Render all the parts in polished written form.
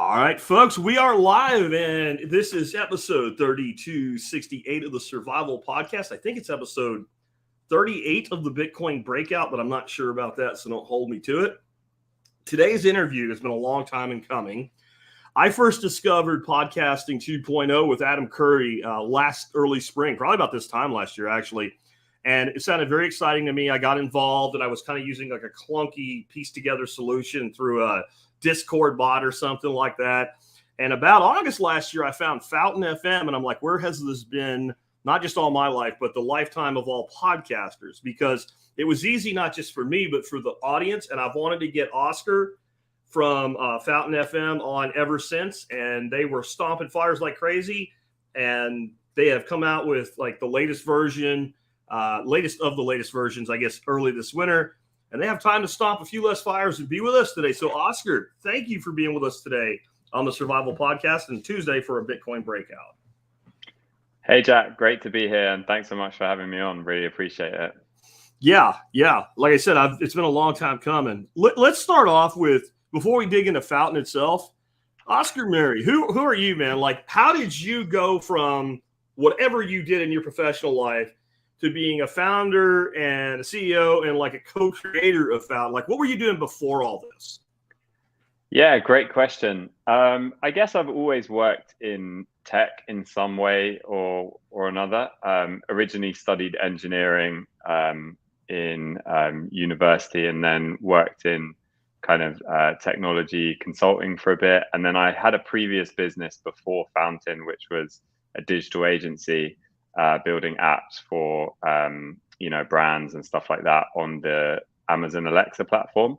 All right, folks, we are live, and this is episode 3268 of the Survival Podcast. I think it's episode 38 of the Bitcoin Breakout, but I'm not sure about that, so don't hold me to it. Today's interview has been a long time in coming. I first discovered podcasting 2.0 with Adam Curry last early spring, probably about this time last year, actually. And it sounded very exciting to me. I got involved, and I was kind of using like a clunky piece-together solution through a Discord bot or something like that. And about August last year, I found Fountain FM, and I'm like, where has this been? Not just all my life, but the lifetime of all podcasters, because it was easy, not just for me, but for the audience. And I've wanted to get Oscar from Fountain FM on ever since. And they were stomping fires like crazy. And they have come out with like the latest version, latest of the latest versions, I guess, early this winter. And they have time to stomp a few less fires and be with us today. So, Oscar, thank you for being with us today on the Survival Podcast and Tuesday for a Bitcoin Breakout. Hey, Jack. Great to be here. And thanks so much for having me on. Really appreciate it. Yeah. Like I said, it's been a long time coming. Let's start off with, before we dig into Fountain itself, Oscar Murray, who are you, man? Like, how did you go from whatever you did in your professional life to being a founder and a CEO and like a co-creator of Fountain? Like, what were you doing before all this? Yeah, great question. I guess I've always worked in tech in some way or another. Originally studied engineering in university, and then worked in kind of technology consulting for a bit. And then I had a previous business before Fountain, which was a digital agency, building apps for brands and stuff like that on the Amazon Alexa platform.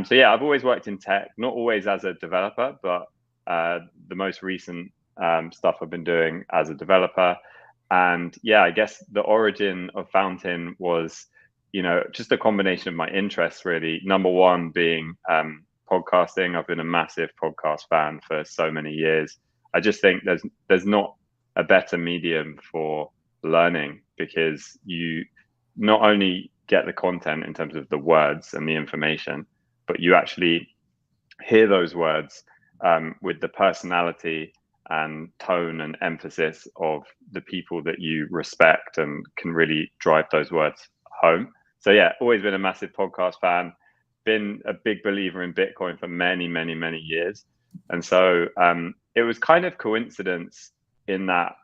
So yeah, I've always worked in tech, not always as a developer, but the most recent stuff I've been doing as a developer. And yeah, I guess the origin of Fountain was, just a combination of my interests, really. Number one being podcasting. I've been a massive podcast fan for so many years. I just think there's not a better medium for learning, because you not only get the content in terms of the words and the information, but you actually hear those words with the personality and tone and emphasis of the people that you respect, and can really drive those words home. So yeah, always been a massive podcast fan, been a big believer in Bitcoin for many, many, many years. And so it was kind of coincidence in that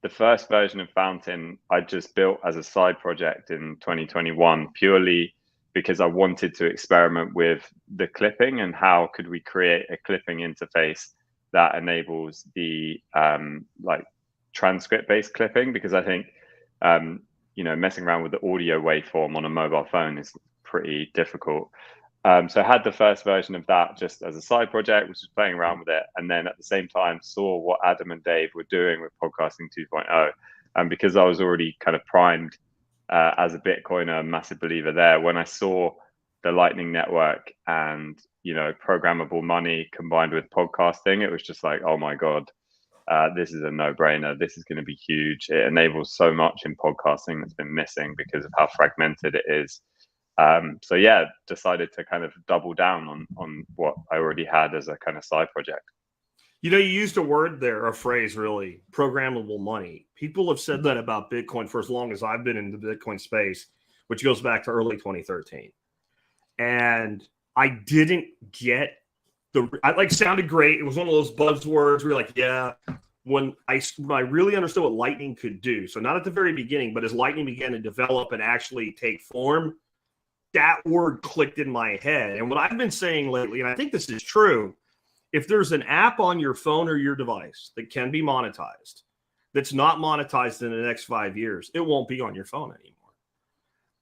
the first version of Fountain I just built as a side project in 2021, purely because I wanted to experiment with the clipping and how could we create a clipping interface that enables the transcript-based clipping, because I think messing around with the audio waveform on a mobile phone is pretty difficult. So I had the first version of that just as a side project, which was playing around with it. And then at the same time saw what Adam and Dave were doing with podcasting 2.0. And because I was already kind of primed as a Bitcoiner, massive believer there, when I saw the Lightning Network and, programmable money combined with podcasting, it was just like, oh my God, this is a no-brainer. This is going to be huge. It enables so much in podcasting that's been missing because of how fragmented it is. So yeah, decided to kind of double down on what I already had as a kind of side project. You used a word there, a phrase, really, programmable money. People have said that about Bitcoin for as long as I've been in the Bitcoin space, which goes back to early 2013. And I didn't get sounded great. It was one of those buzzwords where you're like, yeah, when I really understood what Lightning could do. So not at the very beginning, but as Lightning began to develop and actually take form, that word clicked in my head. And what I've been saying lately, and I think this is true, if there's an app on your phone or your device that can be monetized, that's not monetized in the next 5 years, it won't be on your phone anymore.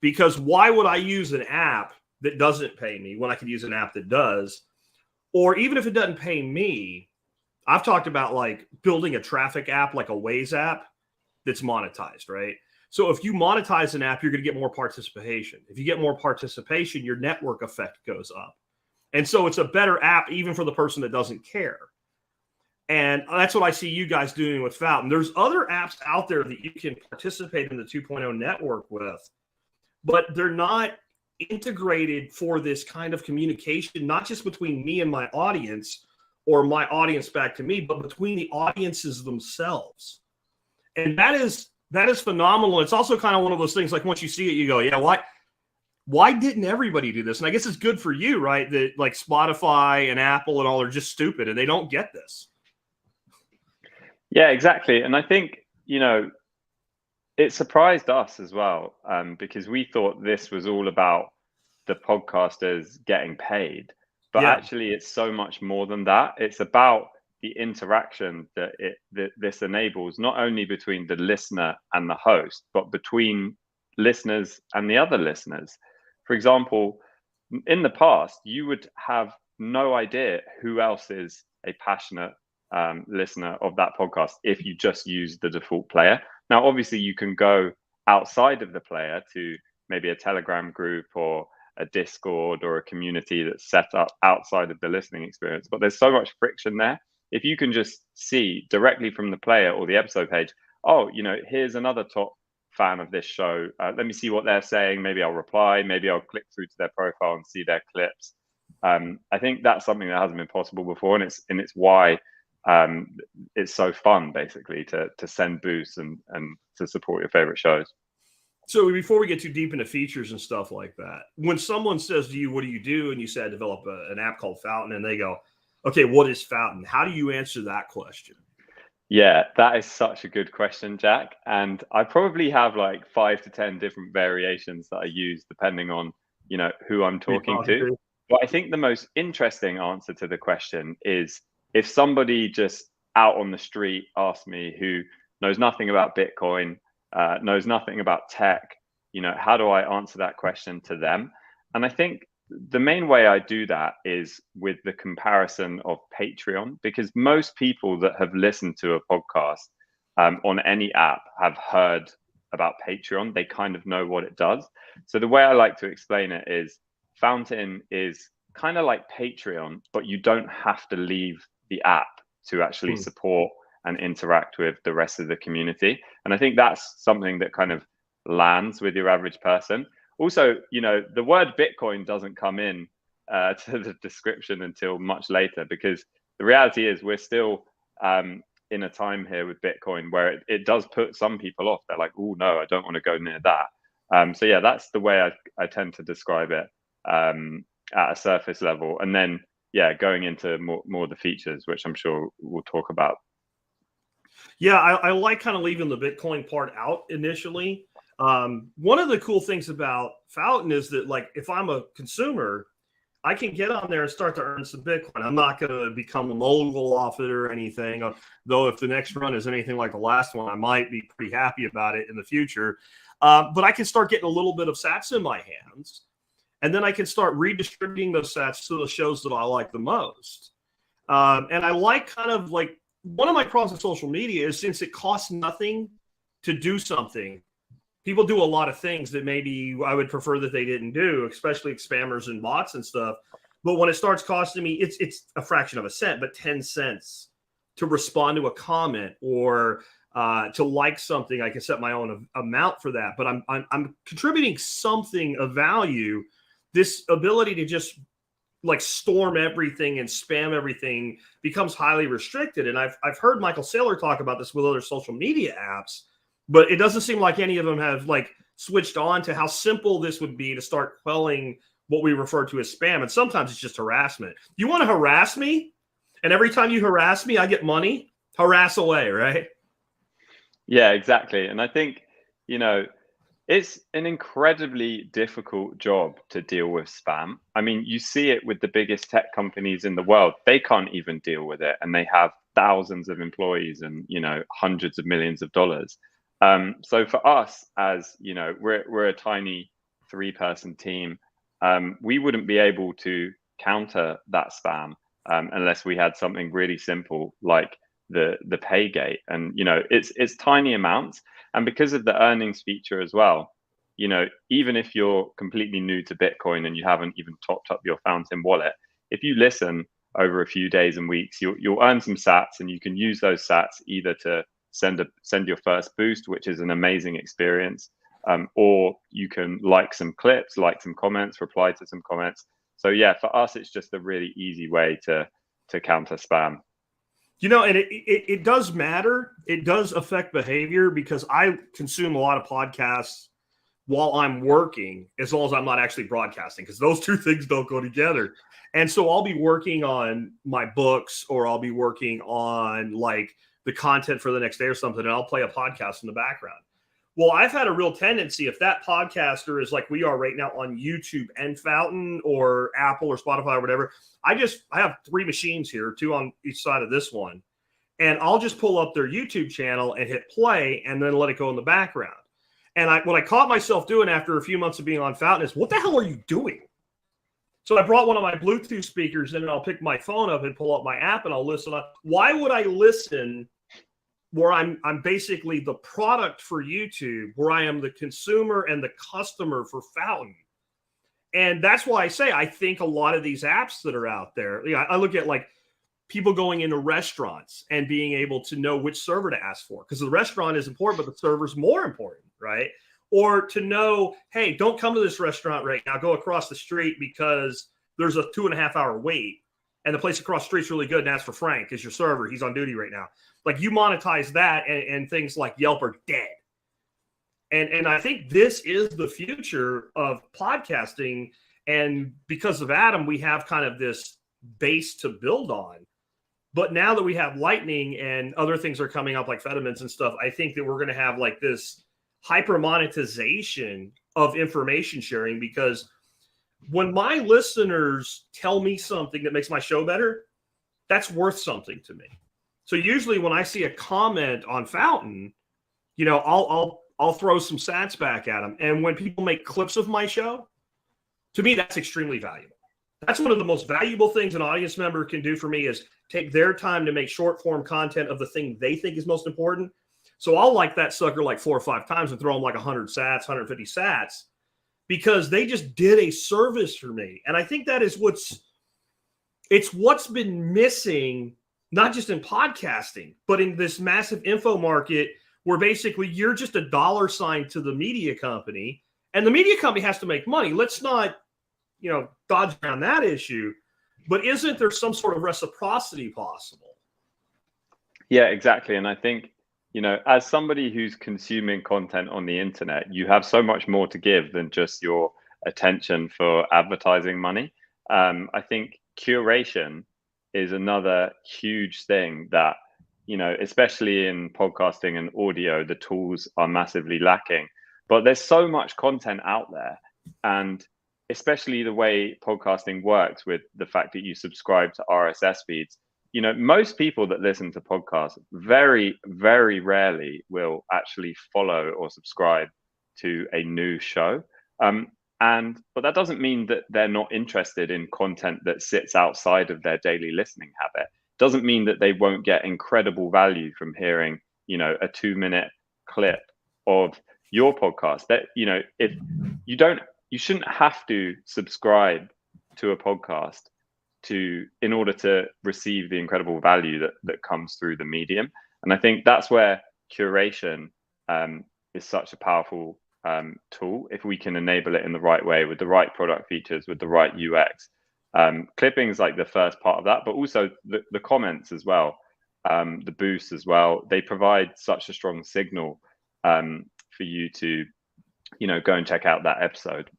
Because why would I use an app that doesn't pay me when I could use an app that does? Or even if it doesn't pay me, I've talked about like building a traffic app, like a Waze app that's monetized, right? So if you monetize an app, you're going to get more participation. If you get more participation, your network effect goes up. And so it's a better app even for the person that doesn't care. And that's what I see you guys doing with Fountain. There's other apps out there that you can participate in the 2.0 network with, but they're not integrated for this kind of communication, not just between me and my audience, or my audience back to me, but between the audiences themselves. And that is phenomenal. It's also kind of one of those things, like once you see it, you go, yeah, why didn't everybody do this? And I guess it's good for you, right? That like Spotify and Apple and all are just stupid and they don't get this. Yeah, exactly. And I think, it surprised us as well, because we thought this was all about the podcasters getting paid. But actually, it's so much more than that. It's about the interaction that this enables, not only between the listener and the host, but between listeners and the other listeners. For example, in the past, you would have no idea who else is a passionate listener of that podcast if you just use the default player. Now, obviously, you can go outside of the player to maybe a Telegram group or a Discord or a community that's set up outside of the listening experience. But there's so much friction there. If you can just see directly from the player or the episode page, oh, here's another top fan of this show. Let me see what they're saying. Maybe I'll reply. Maybe I'll click through to their profile and see their clips. I think that's something that hasn't been possible before, and it's why it's so fun, basically, to send boosts and to support your favorite shows. So before we get too deep into features and stuff like that, when someone says to you, what do you do? And you say, I develop an app called Fountain, and they go, okay, what is Fountain? How do you answer that question? Yeah, that is such a good question, Jack. And I probably have like 5 to 10 different variations that I use depending on, who I'm talking to. But I think the most interesting answer to the question is if somebody just out on the street asks me, who knows nothing about Bitcoin, knows nothing about tech, how do I answer that question to them? And I think the main way I do that is with the comparison of Patreon, because most people that have listened to a podcast on any app have heard about Patreon. They kind of know what it does. So the way I like to explain it is Fountain is kind of like Patreon, but you don't have to leave the app to actually support and interact with the rest of the community. And I think that's something that kind of lands with your average person. Also, the word Bitcoin doesn't come in to the description until much later, because the reality is we're still in a time here with Bitcoin where it does put some people off. They're like, oh, no, I don't want to go near that. So yeah, that's the way I tend to describe it at a surface level. And then, yeah, going into more of the features, which I'm sure we'll talk about. Yeah, I like kind of leaving the Bitcoin part out initially. One of the cool things about Fountain is that, like, if I'm a consumer, I can get on there and start to earn some Bitcoin. I'm not going to become a mogul off it or anything, though if the next run is anything like the last one, I might be pretty happy about it in the future. But I can start getting a little bit of sats in my hands, and then I can start redistributing those sats to the shows that I like the most. And I like kind of like one of my problems with social media is since it costs nothing to do something, people do a lot of things that maybe I would prefer that they didn't do, especially spammers and bots and stuff. But when it starts costing me, it's a fraction of a cent, but 10 cents to respond to a comment or to like something, I can set my own amount for that. But I'm contributing something of value. This ability to just like storm everything and spam everything becomes highly restricted. And I've heard Michael Saylor talk about this with other social media apps, but it doesn't seem like any of them have like switched on to how simple this would be to start quelling what we refer to as spam. And sometimes it's just harassment. You want to harass me? And every time you harass me, I get money. Harass away, right? Yeah, exactly. And I think, it's an incredibly difficult job to deal with spam. I mean, you see it with the biggest tech companies in the world. They can't even deal with it. And they have thousands of employees and, hundreds of millions of dollars. So for us, as we're a tiny 3-person team, we wouldn't be able to counter that spam unless we had something really simple like the pay gate. And it's tiny amounts, and because of the earnings feature as well, even if you're completely new to Bitcoin and you haven't even topped up your Fountain wallet, if you listen over a few days and weeks, you'll earn some sats, and you can use those sats either to send your first boost, which is an amazing experience, or you can like some clips, like some comments, reply to some comments. So yeah, for us, it's just a really easy way to counter spam. You know, and it does matter. It does affect behavior because I consume a lot of podcasts while I'm working, as long as I'm not actually broadcasting, because those two things don't go together. And so I'll be working on my books, or I'll be working on like the content for the next day or something, and I'll play a podcast in the background. Well, I've had a real tendency, if that podcaster is like we are right now on YouTube and Fountain or Apple or Spotify or whatever, I have 3 machines here, 2 on each side of this one. And I'll just pull up their YouTube channel and hit play and then let it go in the background. And what I caught myself doing after a few months of being on Fountain is, what the hell are you doing? So I brought one of my Bluetooth speakers in, and I'll pick my phone up and pull up my app and I'll listen. Why would I listen where I'm basically the product for YouTube, where I am the consumer and the customer for Fountain? And that's why I say I think a lot of these apps that are out there, I look at like people going into restaurants and being able to know which server to ask for, because the restaurant is important, but the server's more important, right? Or to know, hey, don't come to this restaurant right now. Go across the street because there's a 2.5-hour wait, and the place across the street's really good, and ask for Frank as your server. He's on duty right now. Like, you monetize that, and things like Yelp are dead. And I think this is the future of podcasting. And because of Adam, we have kind of this base to build on. But now that we have Lightning and other things are coming up like Fediments and stuff, I think that we're going to have like this hyper monetization of information sharing, because when my listeners tell me something that makes my show better, that's worth something to me. So usually when I see a comment on Fountain, you know, I'll throw some sats back at them. And when people make clips of my show, to me, that's extremely valuable. That's one of the most valuable things an audience member can do for me, is take their time to make short form content of the thing they think is most important. So I'll like that sucker like 4 or 5 times and throw them like 100 sats, 150 sats, because they just did a service for me. And I think that is what's been missing, not just in podcasting, but in this massive info market, where basically you're just a dollar sign to the media company, and the media company has to make money. Let's not, dodge around that issue. But isn't there some sort of reciprocity possible? Yeah, exactly. And I think, as somebody who's consuming content on the internet, you have so much more to give than just your attention for advertising money. I think curation is another huge thing that, especially in podcasting and audio, the tools are massively lacking. But there's so much content out there, and especially the way podcasting works with the fact that you subscribe to RSS feeds. Most people that listen to podcasts very, very rarely will actually follow or subscribe to a new show. But that doesn't mean that they're not interested in content that sits outside of their daily listening habit. Doesn't mean that they won't get incredible value from hearing, a 2-minute clip of your podcast. That, if you shouldn't have to subscribe to a podcast in order to receive the incredible value that comes through the medium. And I think that's where curation is such a powerful tool, if we can enable it in the right way, with the right product features, with the right UX. Clipping is like the first part of that, but also the comments as well, the boosts as well. They provide such a strong signal for you to, go and check out that episode.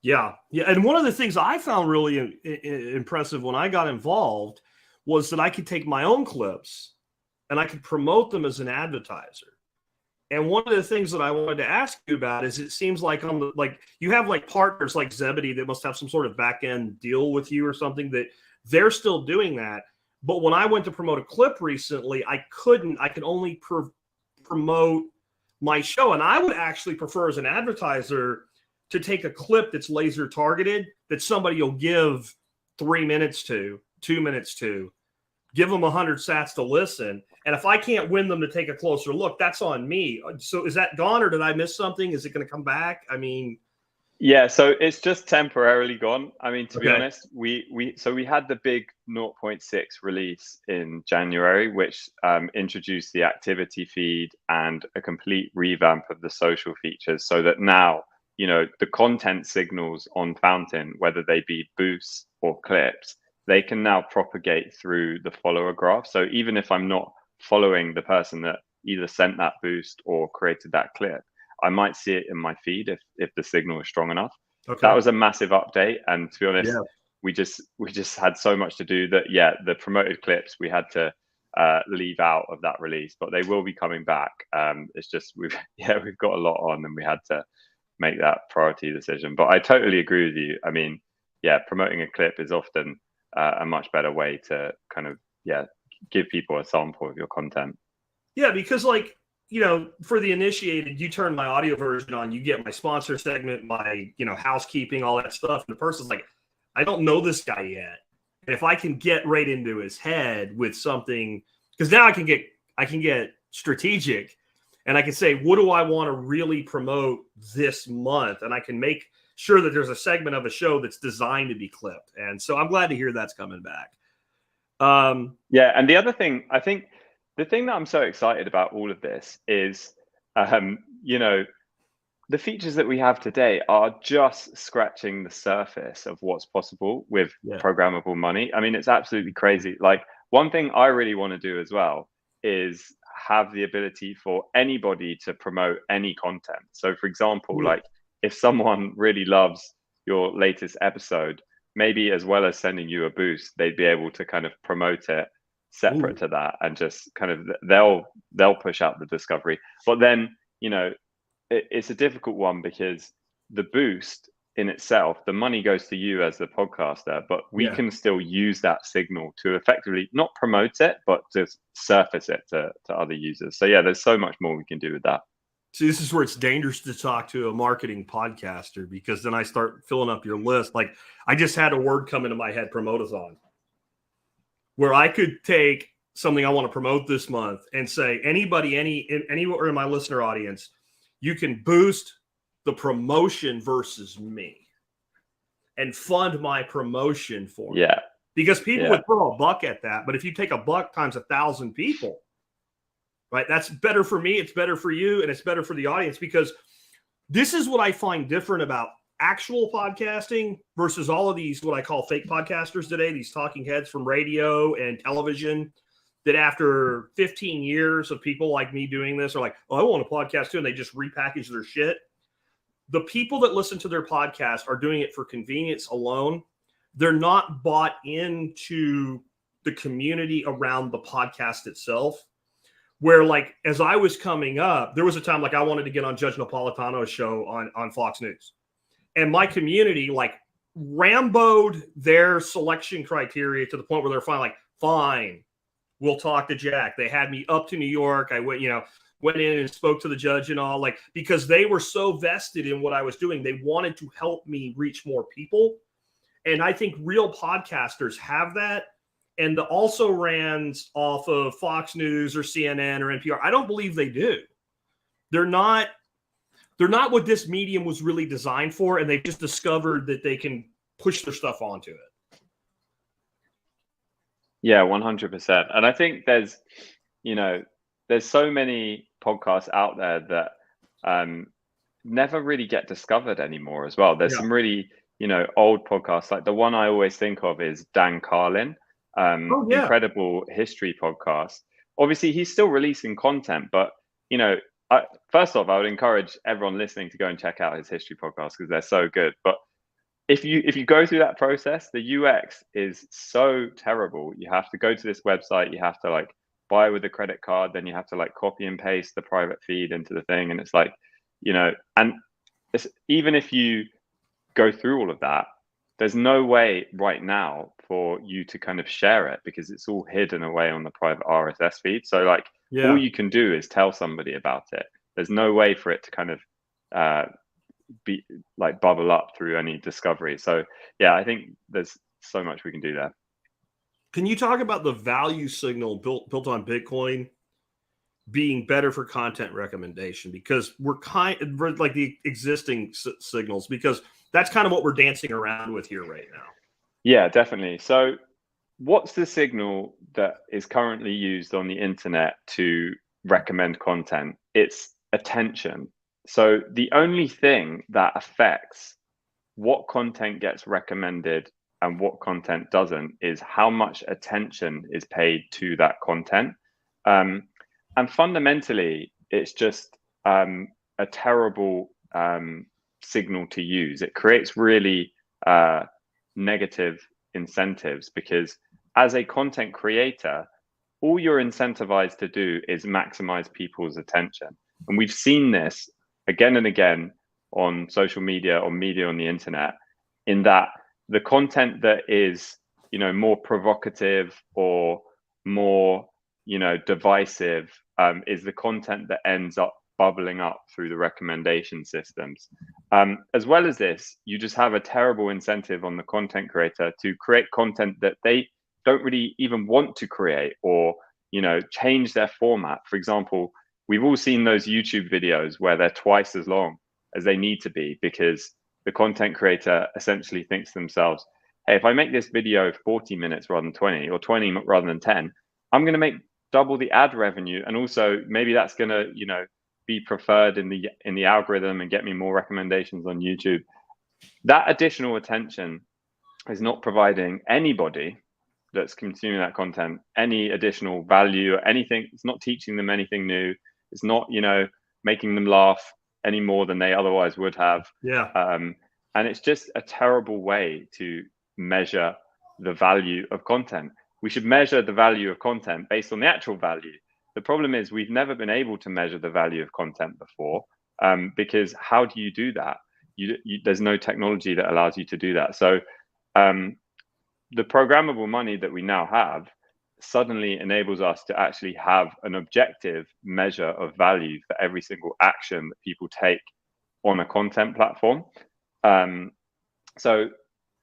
Yeah. And one of the things I found really impressive when I got involved was that I could take my own clips and I could promote them as an advertiser. And one of the things that I wanted to ask you about is, it seems like you have like partners like Zebedee that must have some sort of back end deal with you or something, that they're still doing that. But when I went to promote a clip recently, I could only promote my show. And I would actually prefer as an advertiser to take a clip that's laser targeted, that somebody will give 3 minutes to, 2 minutes to, give them 100 sats to listen. And if I can't win them to take a closer look, that's on me. So is that gone, or did I miss something? Is it going to come back? I mean, yeah, so it's just temporarily gone. I mean, to be honest, we had the big 0.6 release in January, which introduced the activity feed and a complete revamp of the social features, so that now, the content signals on Fountain, whether they be boosts or clips, they can now propagate through the follower graph. So even if I'm not following the person that either sent that boost or created that clip, I might see it in my feed if the signal is strong enough. Okay. That was a massive update, and to be honest, Yeah. we just had so much to do that. Yeah, the promoted clips we had to leave out of that release, but they will be coming back. It's just we've got a lot on, and we had to make that priority decision. But I totally agree with you. I mean, yeah, promoting a clip is often a much better way to kind of give people a sample of your content. Yeah, because like, you know, for the initiated, you turn my audio version on, you get my sponsor segment, my, you know, housekeeping, all that stuff. And the person's like, I don't know this guy yet. And if I can get right into his head with something, because now I can get strategic, and I can say, what do I want to really promote this month? And I can make sure that there's a segment of a show that's designed to be clipped. And so I'm glad to hear that's coming back. Yeah. And the other thing, I think the thing that I'm so excited about all of this is, you know, the features that we have today are just scratching the surface of what's possible with programmable money. I mean, it's absolutely crazy. Like, one thing I really want to do as well is have the ability for anybody to promote any content. So for example, like if someone really loves your latest episode, maybe as well as sending you a boost, they'd be able to kind of promote it separate to that, and just kind of they'll push out the discovery. But then, you know, it's a difficult one, because the boost in itself, the money goes to you as the podcaster, but we can still use that signal to effectively not promote it, but to surface it to other users. So yeah, there's so much more we can do with that. See, this is where it's dangerous to talk to a marketing podcaster, because then I start filling up your list. Like, I just had a word come into my head, promote-a-thon, where I could take something I want to promote this month and say, anybody, anywhere in my listener audience, you can boost the promotion versus me and fund my promotion for me. Because people would throw $1 at that. But if you take $1 times 1,000 people, right, that's better for me, it's better for you, and it's better for the audience. Because this is what I find different about actual podcasting versus all of these, what I call fake podcasters today, these talking heads from radio and television, that after 15 years of people like me doing this are like, oh, I want a podcast too, and they just repackage their shit. The people that listen to their podcast are doing it for convenience alone. They're not bought into the community around the podcast itself. Where, like, as I was coming up, there was a time like I wanted to get on Judge Napolitano's show on Fox News. And my community, like, ramboed their selection criteria to the point where they're finally like, fine, we'll talk to Jack. They had me up to New York. I went in and spoke to the judge and all, like, because they were so vested in what I was doing. They wanted to help me reach more people. And I think real podcasters have that. And the also rans off of Fox News or CNN or NPR, I don't believe they do. They're not what this medium was really designed for. And they've just discovered that they can push their stuff onto it. Yeah, 100%. And I think there's so many podcasts out there that never really get discovered anymore as well. There's some really, old podcasts. Like the one I always think of is Dan Carlin, incredible history podcast. Obviously, he's still releasing content, but, first off, I would encourage everyone listening to go and check out his history podcast because they're so good. But if you go through that process, the UX is so terrible. You have to go to this website, you have to like buy with a credit card, then you have to like copy and paste the private feed into the thing. And it's like, and even if you go through all of that, there's no way right now for you to kind of share it because it's all hidden away on the private RSS feed. So like all you can do is tell somebody about it. There's no way for it to kind of be like bubble up through any discovery. So yeah, I think there's so much we can do there. Can you talk about the value signal built on Bitcoin being better for content recommendation? Because we're like the existing signals, because that's kind of what we're dancing around with here right now. Yeah, definitely. So what's the signal that is currently used on the internet to recommend content? It's attention. So the only thing that affects what content gets recommended and what content doesn't is how much attention is paid to that content. And fundamentally, it's just a terrible signal to use. It creates really negative incentives, because as a content creator, all you're incentivized to do is maximize people's attention. And we've seen this again and again on social media or media on the internet, in that the content that is, more provocative or more, divisive is the content that ends up bubbling up through the recommendation systems. As well as this, you just have a terrible incentive on the content creator to create content that they don't really even want to create, or, change their format. For example, we've all seen those YouTube videos where they're twice as long as they need to be, because the content creator essentially thinks to themselves, hey, if I make this video 40 minutes rather than 20, or 20 rather than 10, I'm going to make double the ad revenue. And also maybe that's going to, be preferred in the algorithm and get me more recommendations on YouTube. That additional attention is not providing anybody that's consuming that content any additional value or anything. It's not teaching them anything new. It's not, making them laugh any more than they otherwise would have. Yeah. And it's just a terrible way to measure the value of content. We should measure the value of content based on the actual value. The problem is we've never been able to measure the value of content before, because how do you do that? There's no technology that allows you to do that. So the programmable money that we now have suddenly enables us to actually have an objective measure of value for every single action that people take on a content platform. So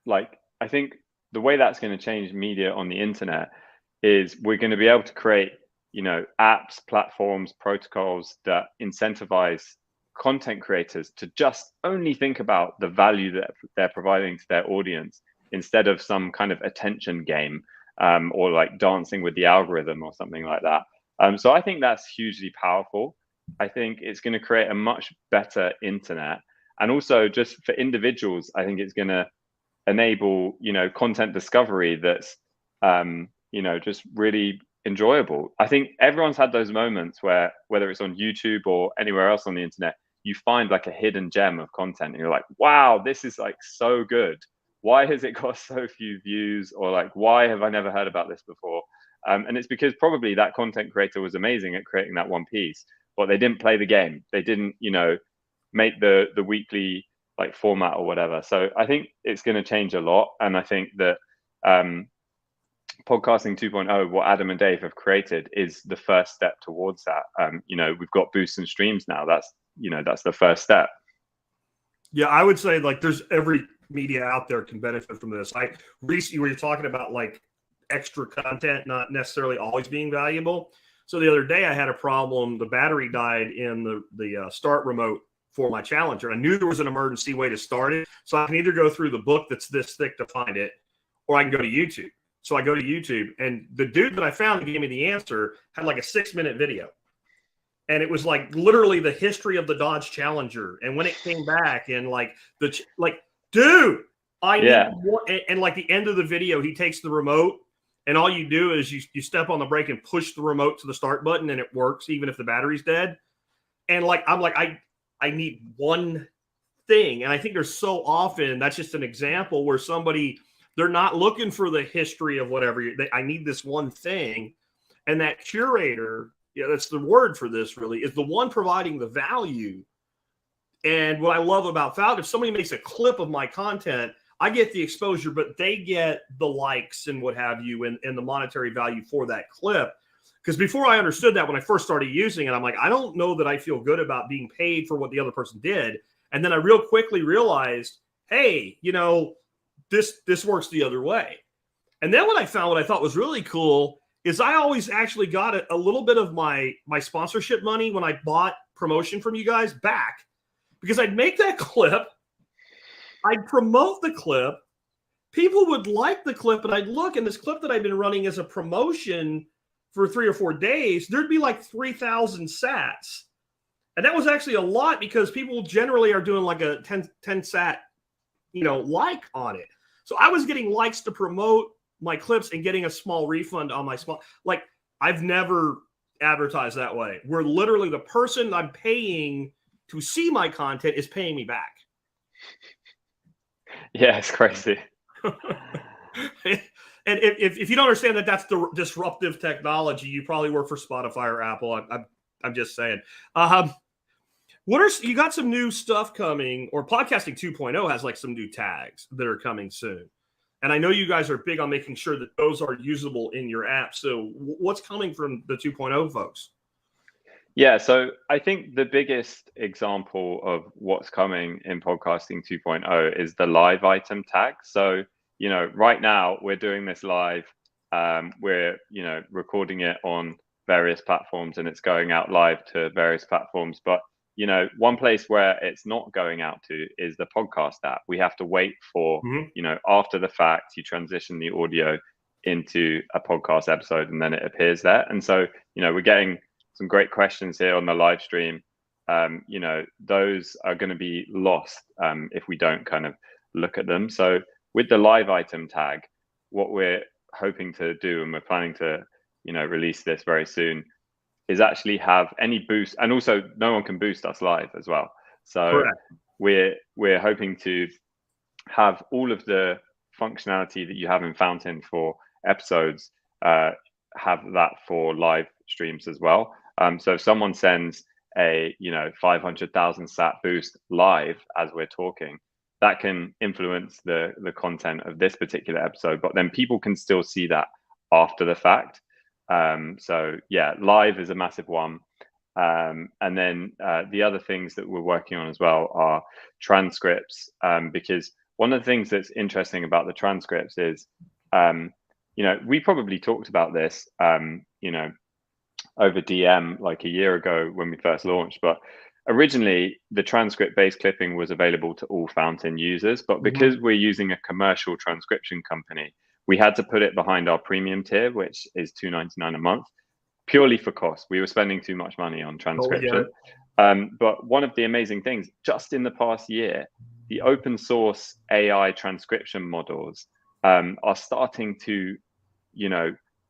I think the way that's going to change media on the internet is we're going to be able to create, apps, platforms, protocols that incentivize content creators to just only think about the value that they're providing to their audience, instead of some kind of attention game, or like dancing with the algorithm or something like that. So I think that's hugely powerful. I think it's going to create a much better internet. And also just for individuals, I think it's going to enable, content discovery that's, just really enjoyable. I think everyone's had those moments where, whether it's on YouTube or anywhere else on the internet, you find like a hidden gem of content and you're like, wow, this is like so good. Why has it got so few views? Or like, why have I never heard about this before? And it's because probably that content creator was amazing at creating that one piece, but they didn't play the game. They didn't, make the weekly like format or whatever. So I think it's going to change a lot. And I think that podcasting 2.0, what Adam and Dave have created, is the first step towards that. We've got boosts and streams now. That's the first step. Yeah, I would say like there's every media out there can benefit from this. Recently, we were talking about like extra content not necessarily always being valuable. So the other day I had a problem. The battery died in the start remote for my Challenger. I knew there was an emergency way to start it. So I can either go through the book that's this thick to find it, or I can go to YouTube. So I go to YouTube, and the dude that I found that gave me the answer had like a 6-minute video. And it was like literally the history of the Dodge Challenger. And when it came back, and dude, need more. And like the end of the video, he takes the remote, and all you do is you step on the brake and push the remote to the start button, and it works even if the battery's dead. And like, I'm like, I need one thing. And I think there's so often, that's just an example where they're not looking for the history of whatever. I need this one thing. And that curator, that's the word for this really, is the one providing the value. And what I love about Falcon, if somebody makes a clip of my content, I get the exposure, but they get the likes and what have you, and the monetary value for that clip. Because before I understood that, when I first started using it, I'm like, I don't know that I feel good about being paid for what the other person did. And then I real quickly realized, hey, this works the other way. And then what I found, what I thought was really cool, is I always actually got a little bit of my sponsorship money when I bought promotion from you guys back, because I'd make that clip, I'd promote the clip, people would like the clip, and I'd look, and this clip that I'd been running as a promotion for 3 or 4 days, there'd be like 3,000 sats. And that was actually a lot, because people generally are doing like a 10 sat, like on it. So I was getting likes to promote my clips and getting a small refund on my small. Like, I've never advertised that way. Where literally the person I'm paying to see my content is paying me back. Yeah, it's crazy. And if you don't understand that that's the disruptive technology, you probably work for Spotify or Apple. I'm just saying. You got some new stuff coming, or Podcasting 2.0 has like some new tags that are coming soon. And I know you guys are big on making sure that those are usable in your app. So what's coming from the 2.0 folks? Yeah, so I think the biggest example of what's coming in Podcasting 2.0 is the live item tag. So, right now we're doing this live. We're, recording it on various platforms and it's going out live to various platforms. But, one place where it's not going out to is the podcast app. We have to wait for, after the fact, you transition the audio into a podcast episode and then it appears there. And so, we're getting some great questions here on the live stream. Those are going to be lost if we don't kind of look at them. So with the live item tag, what we're hoping to do, and we're planning to, release this very soon, is actually have any boost, and also no one can boost us live as well. So we're hoping to have all of the functionality that you have in Fountain for episodes, have that for live streams as well. So if someone sends a 500,000 sat boost live as we're talking, that can influence the content of this particular episode, but then people can still see that after the fact. So yeah, live is a massive one. And then the other things that we're working on as well are transcripts, because one of the things that's interesting about the transcripts is, we probably talked about this, over DM like a year ago when we first launched, but originally the transcript-based clipping was available to all Fountain users, but because we're using a commercial transcription company, we had to put it behind our premium tier, which is $2.99 a month, purely for cost. We were spending too much money on transcription. But one of the amazing things, just in the past year, the open source AI transcription models are starting to,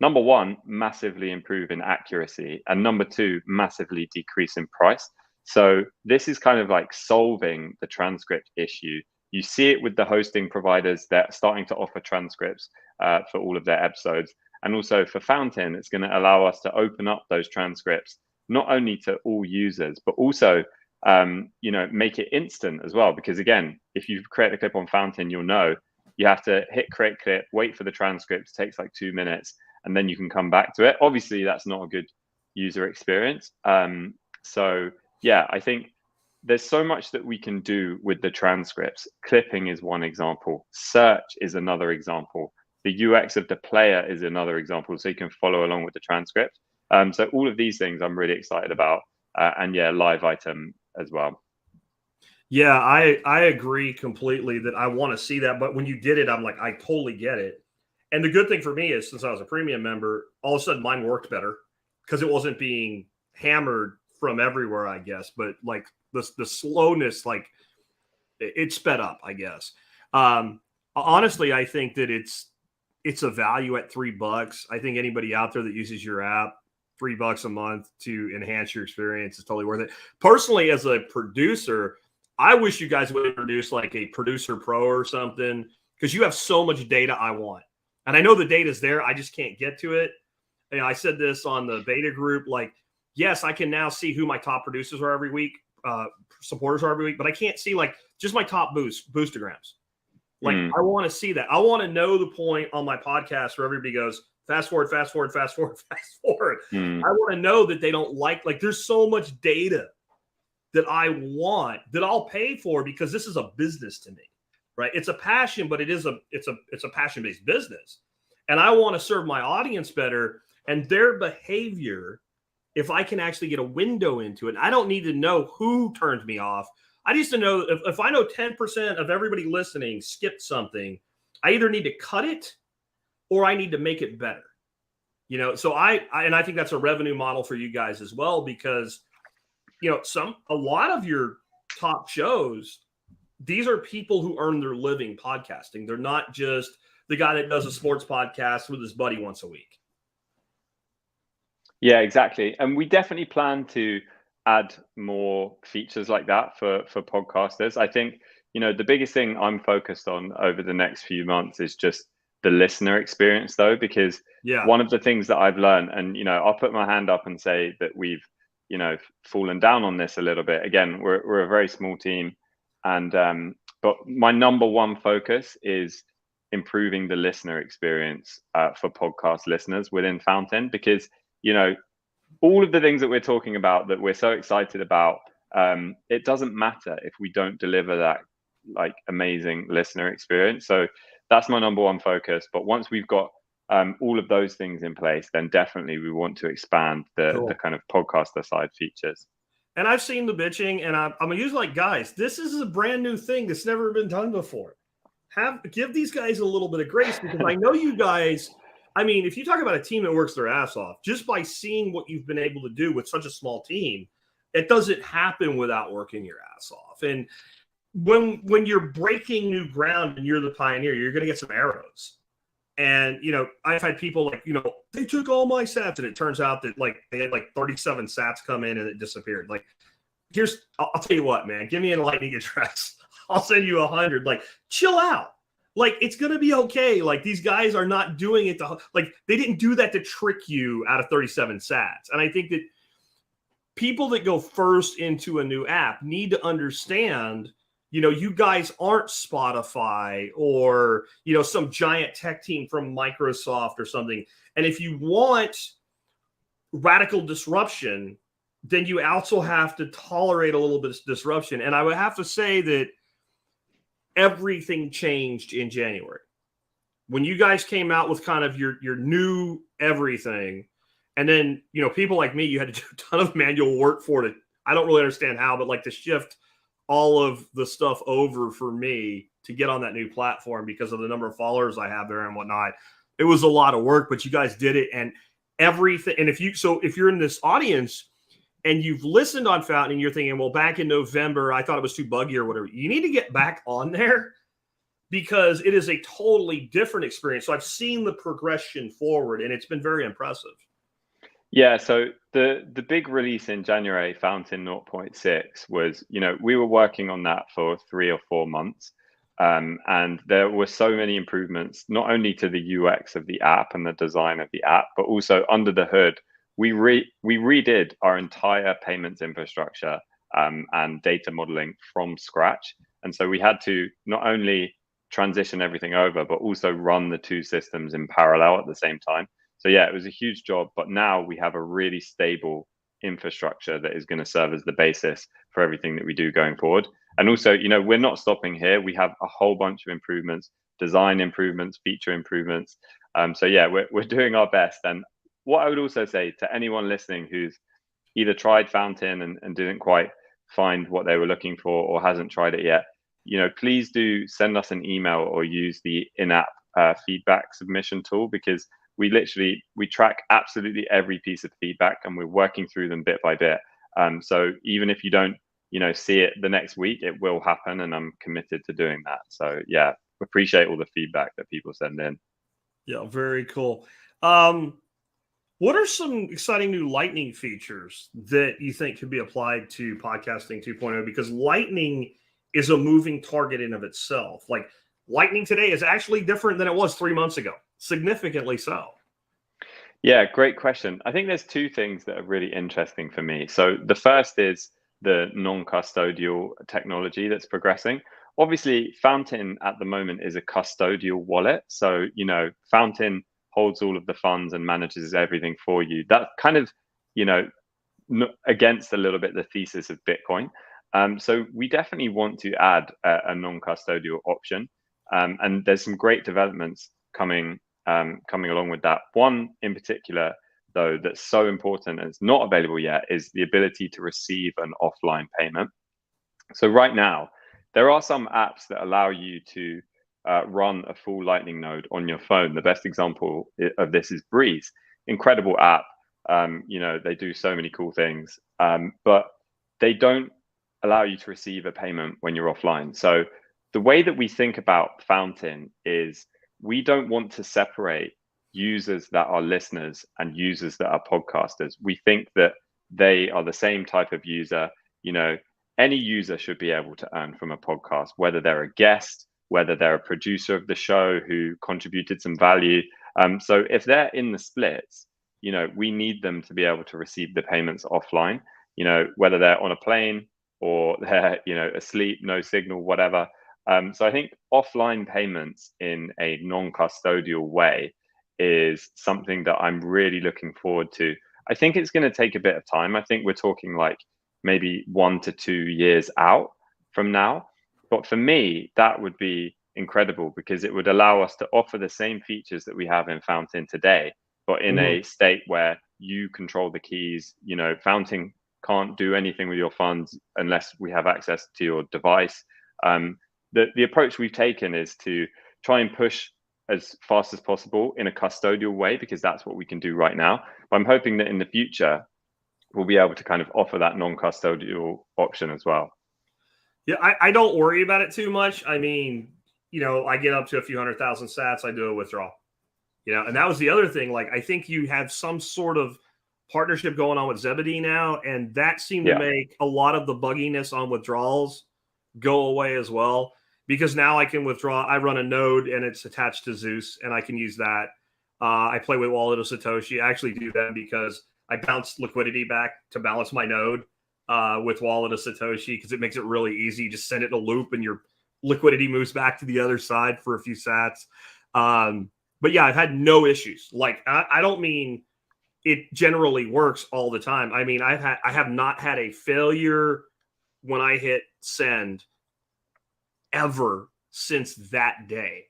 number one, massively improve in accuracy, and number two, massively decrease in price. So this is kind of like solving the transcript issue. You see it with the hosting providers that are starting to offer transcripts for all of their episodes. And also for Fountain, it's going to allow us to open up those transcripts, not only to all users, but also, make it instant as well. Because again, if you create a clip on Fountain, you'll know you have to hit create clip, wait for the transcripts, takes like 2 minutes, and then you can come back to it. Obviously, that's not a good user experience. So yeah, I think there's so much that we can do with the transcripts. Clipping is one example. Search is another example. The UX of the player is another example, so you can follow along with the transcript. So all of these things I'm really excited about. And yeah, live item as well. Yeah, I agree completely that I want to see that. But when you did it, I'm like, I totally get it. And the good thing for me is, since I was a premium member, all of a sudden mine worked better because it wasn't being hammered from everywhere, I guess. But like the slowness, like it sped up, I guess. Honestly, I think that it's a value at $3. I think anybody out there that uses your app, $3 a month to enhance your experience is totally worth it. Personally, as a producer, I wish you guys would introduce like a Producer Pro or something, because you have so much data I want. And I know the data's there. I just can't get to it. And I said this on the beta group, like, yes, I can now see who my top producers are every week, supporters are every week, but I can't see like just my top boostergrams. Like, I want to see that. I want to know the point on my podcast where everybody goes, fast forward, fast forward, fast forward, fast forward. I want to know that they don't like there's so much data that I want that I'll pay for, because this is a business to me, right? It's a passion, but it's a passion-based business. And I want to serve my audience better, and their behavior, if I can actually get a window into it. I don't need to know who turned me off. I just need to know if I know 10% of everybody listening skipped something, I either need to cut it or I need to make it better. So I think that's a revenue model for you guys as well, because a lot of your top shows, these are people who earn their living podcasting. They're not just the guy that does a sports podcast with his buddy once a week. Yeah, exactly. And we definitely plan to add more features like that for podcasters. I think, the biggest thing I'm focused on over the next few months is just the listener experience, though, because one of the things that I've learned, and, I'll put my hand up and say that we've, fallen down on this a little bit. Again, we're a very small team. And, but my number one focus is improving the listener experience for podcast listeners within Fountain, because all of the things that we're talking about that we're so excited about, it doesn't matter if we don't deliver that like amazing listener experience. So that's my number one focus. But once we've got all of those things in place, then definitely we want to expand the kind of podcaster side features. And I've seen the bitching, and I'm usually like, guys, this is a brand new thing that's never been done before. Give these guys a little bit of grace, because I know you guys. I mean, if you talk about a team that works their ass off, just by seeing what you've been able to do with such a small team, it doesn't happen without working your ass off. And when you're breaking new ground and you're the pioneer, you're going to get some arrows. And, I've had people like, they took all my sats, and it turns out that like they had like 37 sats come in and it disappeared. Like, I'll tell you what, man, give me a lightning address. I'll send you 100. Like, chill out. Like, it's going to be okay. Like, these guys are not doing it they didn't do that to trick you out of 37 sats. And I think that people that go first into a new app need to understand, you guys aren't Spotify or, some giant tech team from Microsoft or something. And if you want radical disruption, then you also have to tolerate a little bit of disruption. And I would have to say that everything changed in January when you guys came out with kind of your new everything. And then, people like me, you had to do a ton of manual work for it. I don't really understand how, but like to shift all of the stuff over for me to get on that new platform because of the number of followers I have there and whatnot. It was a lot of work, but you guys did it, and everything. And if you're in this audience and you've listened on Fountain and you're thinking, well, back in November, I thought it was too buggy or whatever, you need to get back on there, because it is a totally different experience. So I've seen the progression forward, and it's been very impressive. Yeah, so the big release in January, Fountain 0.6, was, we were working on that for 3 or 4 months. And there were so many improvements, not only to the UX of the app and the design of the app, but also under the hood. We redid our entire payments infrastructure and data modeling from scratch. And so we had to not only transition everything over, but also run the two systems in parallel at the same time. So yeah, it was a huge job, but now we have a really stable infrastructure that is going to serve as the basis for everything that we do going forward. And also, we're not stopping here. We have a whole bunch of improvements, design improvements, feature improvements. So yeah, we're doing our best. And what I would also say to anyone listening who's either tried Fountain and didn't quite find what they were looking for, or hasn't tried it yet, please do send us an email or use the in-app feedback submission tool, because we track absolutely every piece of feedback, and we're working through them bit by bit. So even if you don't, see it the next week, it will happen, and I'm committed to doing that. So yeah, appreciate all the feedback that people send in. Yeah, very cool. What are some exciting new Lightning features that you think could be applied to podcasting 2.0? Because Lightning is a moving target in of itself. Like, Lightning today is actually different than it was 3 months ago, significantly so. Yeah, great question. I think there's two things that are really interesting for me. So the first is the non-custodial technology that's progressing. Obviously, Fountain at the moment is a custodial wallet. So, Fountain holds all of the funds and manages everything for you. That kind of, against a little bit the thesis of Bitcoin. So we definitely want to add a non-custodial option. And there's some great developments coming along with that. One in particular, though, that's so important and it's not available yet, is the ability to receive an offline payment. So right now, there are some apps that allow you to run a full Lightning node on your phone. The best example of this is Breeze. Incredible app. They do so many cool things, but they don't allow you to receive a payment when you're offline. So the way that we think about Fountain is we don't want to separate users that are listeners and users that are podcasters. We think that they are the same type of user. You know, any user should be able to earn from a podcast, whether they're a guest, whether they're a producer of the show who contributed some value. So if they're in the splits, you know, we need them to be able to receive the payments offline, you know, whether they're on a plane or they're, you know, asleep, no signal, whatever. So I think offline payments in a non-custodial way is something that I'm really looking forward to. I think it's going to take a bit of time. I think we're talking like maybe 1 to 2 years out from now. But for me, that would be incredible because it would allow us to offer the same features that we have in Fountain today, but in a state where you control the keys. You know, Fountain can't do anything with your funds unless we have access to your device. The approach we've taken is to try and push as fast as possible in a custodial way, because that's what we can do right now. But I'm hoping that in the future, we'll be able to kind of offer that non-custodial option as well. Yeah, I don't worry about it too much. I mean, you know, I get up to a few 100,000 sats, I do a withdrawal. You know, and that was the other thing. Like, I think you have some sort of partnership going on with Zebedee now, and that seemed to make a lot of the bugginess on withdrawals go away as well. Because now I can withdraw. I run a node and it's attached to Zeus, and I can use that. I play with Wallet of Satoshi. I actually do that because I bounce liquidity back to balance my node with Wallet of Satoshi, because it makes it really easy. You just send it in a loop and your liquidity moves back to the other side for a few sats. But yeah, I've had no issues. Like, I don't mean it generally works all the time. I mean, I have not had a failure when I hit send ever since that day.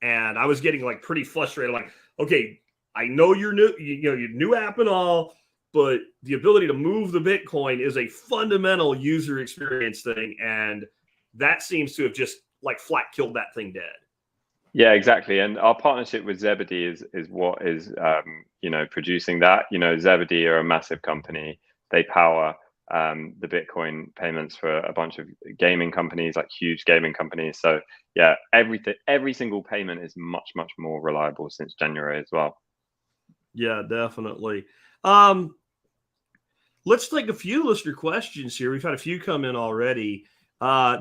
And I was getting like pretty frustrated. Like, okay, I know you're new, you know, your new app and all, but the ability to move the Bitcoin is a fundamental user experience thing. And that seems to have just like flat killed that thing dead. Yeah, exactly. And our partnership with Zebedee is what is, you know, producing that. You know, Zebedee are a massive company. They power the Bitcoin payments for a bunch of gaming companies, like huge gaming companies. So yeah, every single payment is much, much more reliable since January as well. Yeah, definitely. Let's take a few listener questions here. We've had a few come in already.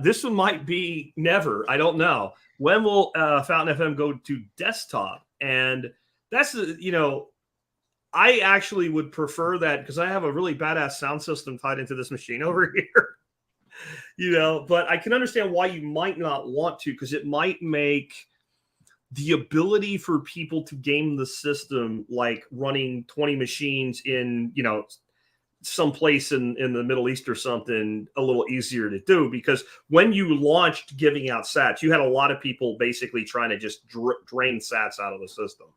This one might be never. I don't know. When will Fountain FM go to desktop? And that's, you know, I actually would prefer that because I have a really badass sound system tied into this machine over here, you know, but I can understand why you might not want to, because it might make the ability for people to game the system, like running 20 machines in, you know, someplace in the Middle East or something, a little easier to do. Because when you launched giving out sats, you had a lot of people basically trying to just drain sats out of the system.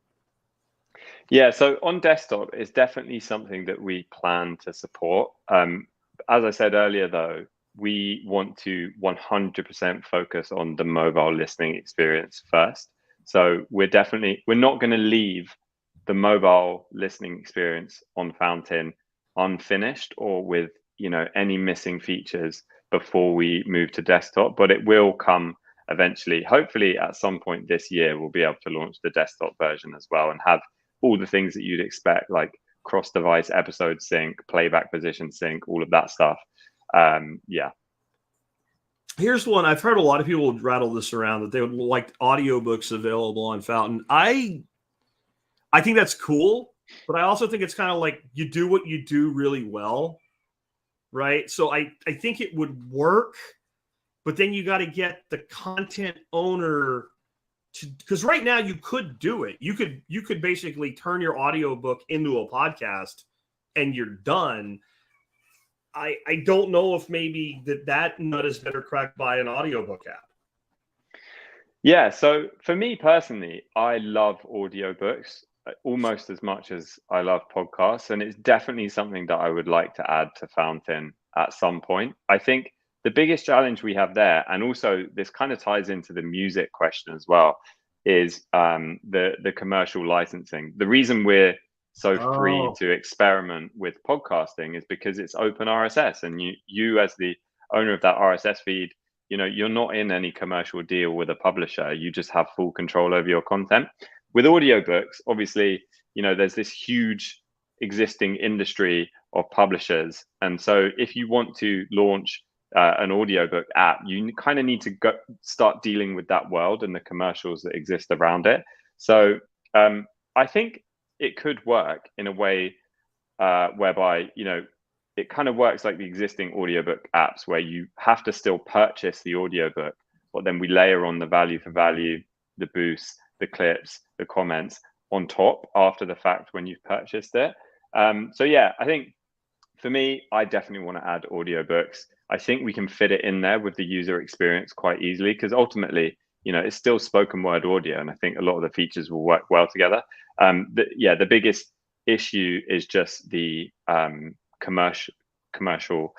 Yeah, so on desktop, it's definitely something that we plan to support. As I said earlier, though, we want to 100% focus on the mobile listening experience first. So we're not going to leave the mobile listening experience on Fountain unfinished or with, you know, any missing features before we move to desktop, but it will come eventually. Hopefully at some point this year, we'll be able to launch the desktop version as well and have all the things that you'd expect, like cross-device episode sync, playback position sync, all of that stuff. Yeah. Here's one. I've heard a lot of people rattle this around that they would like audiobooks available on Fountain. I think that's cool, but I also think it's kind of like you do what you do really well, right? So I think it would work, but then you got to get the content owner to, because right now you could do it. You could basically turn your audiobook into a podcast and you're done. I don't know if maybe that nut is better cracked by an audiobook app. Yeah, so for me personally, I love audiobooks almost as much as I love podcasts. And it's definitely something that I would like to add to Fountain at some point. I think the biggest challenge we have there, and also this kind of ties into the music question as well, is the commercial licensing. The reason we're so free to experiment with podcasting is because it's open RSS, and you as the owner of that RSS feed, you're not in any commercial deal with a publisher. You just have full control over your content. With audiobooks, obviously, there's this huge existing industry of publishers. And so if you want to launch an audiobook app, you kind of need to start dealing with that world and the commercials that exist around it. So I think it could work in a way whereby, it kind of works like the existing audiobook apps where you have to still purchase the audiobook, but then we layer on the value for value, the boosts, the clips, the comments on top after the fact when you've purchased it. So yeah, I think for me, I definitely want to add audiobooks. I think we can fit it in there with the user experience quite easily because ultimately, it's still spoken word audio. And I think a lot of the features will work well together. The biggest issue is just the commercial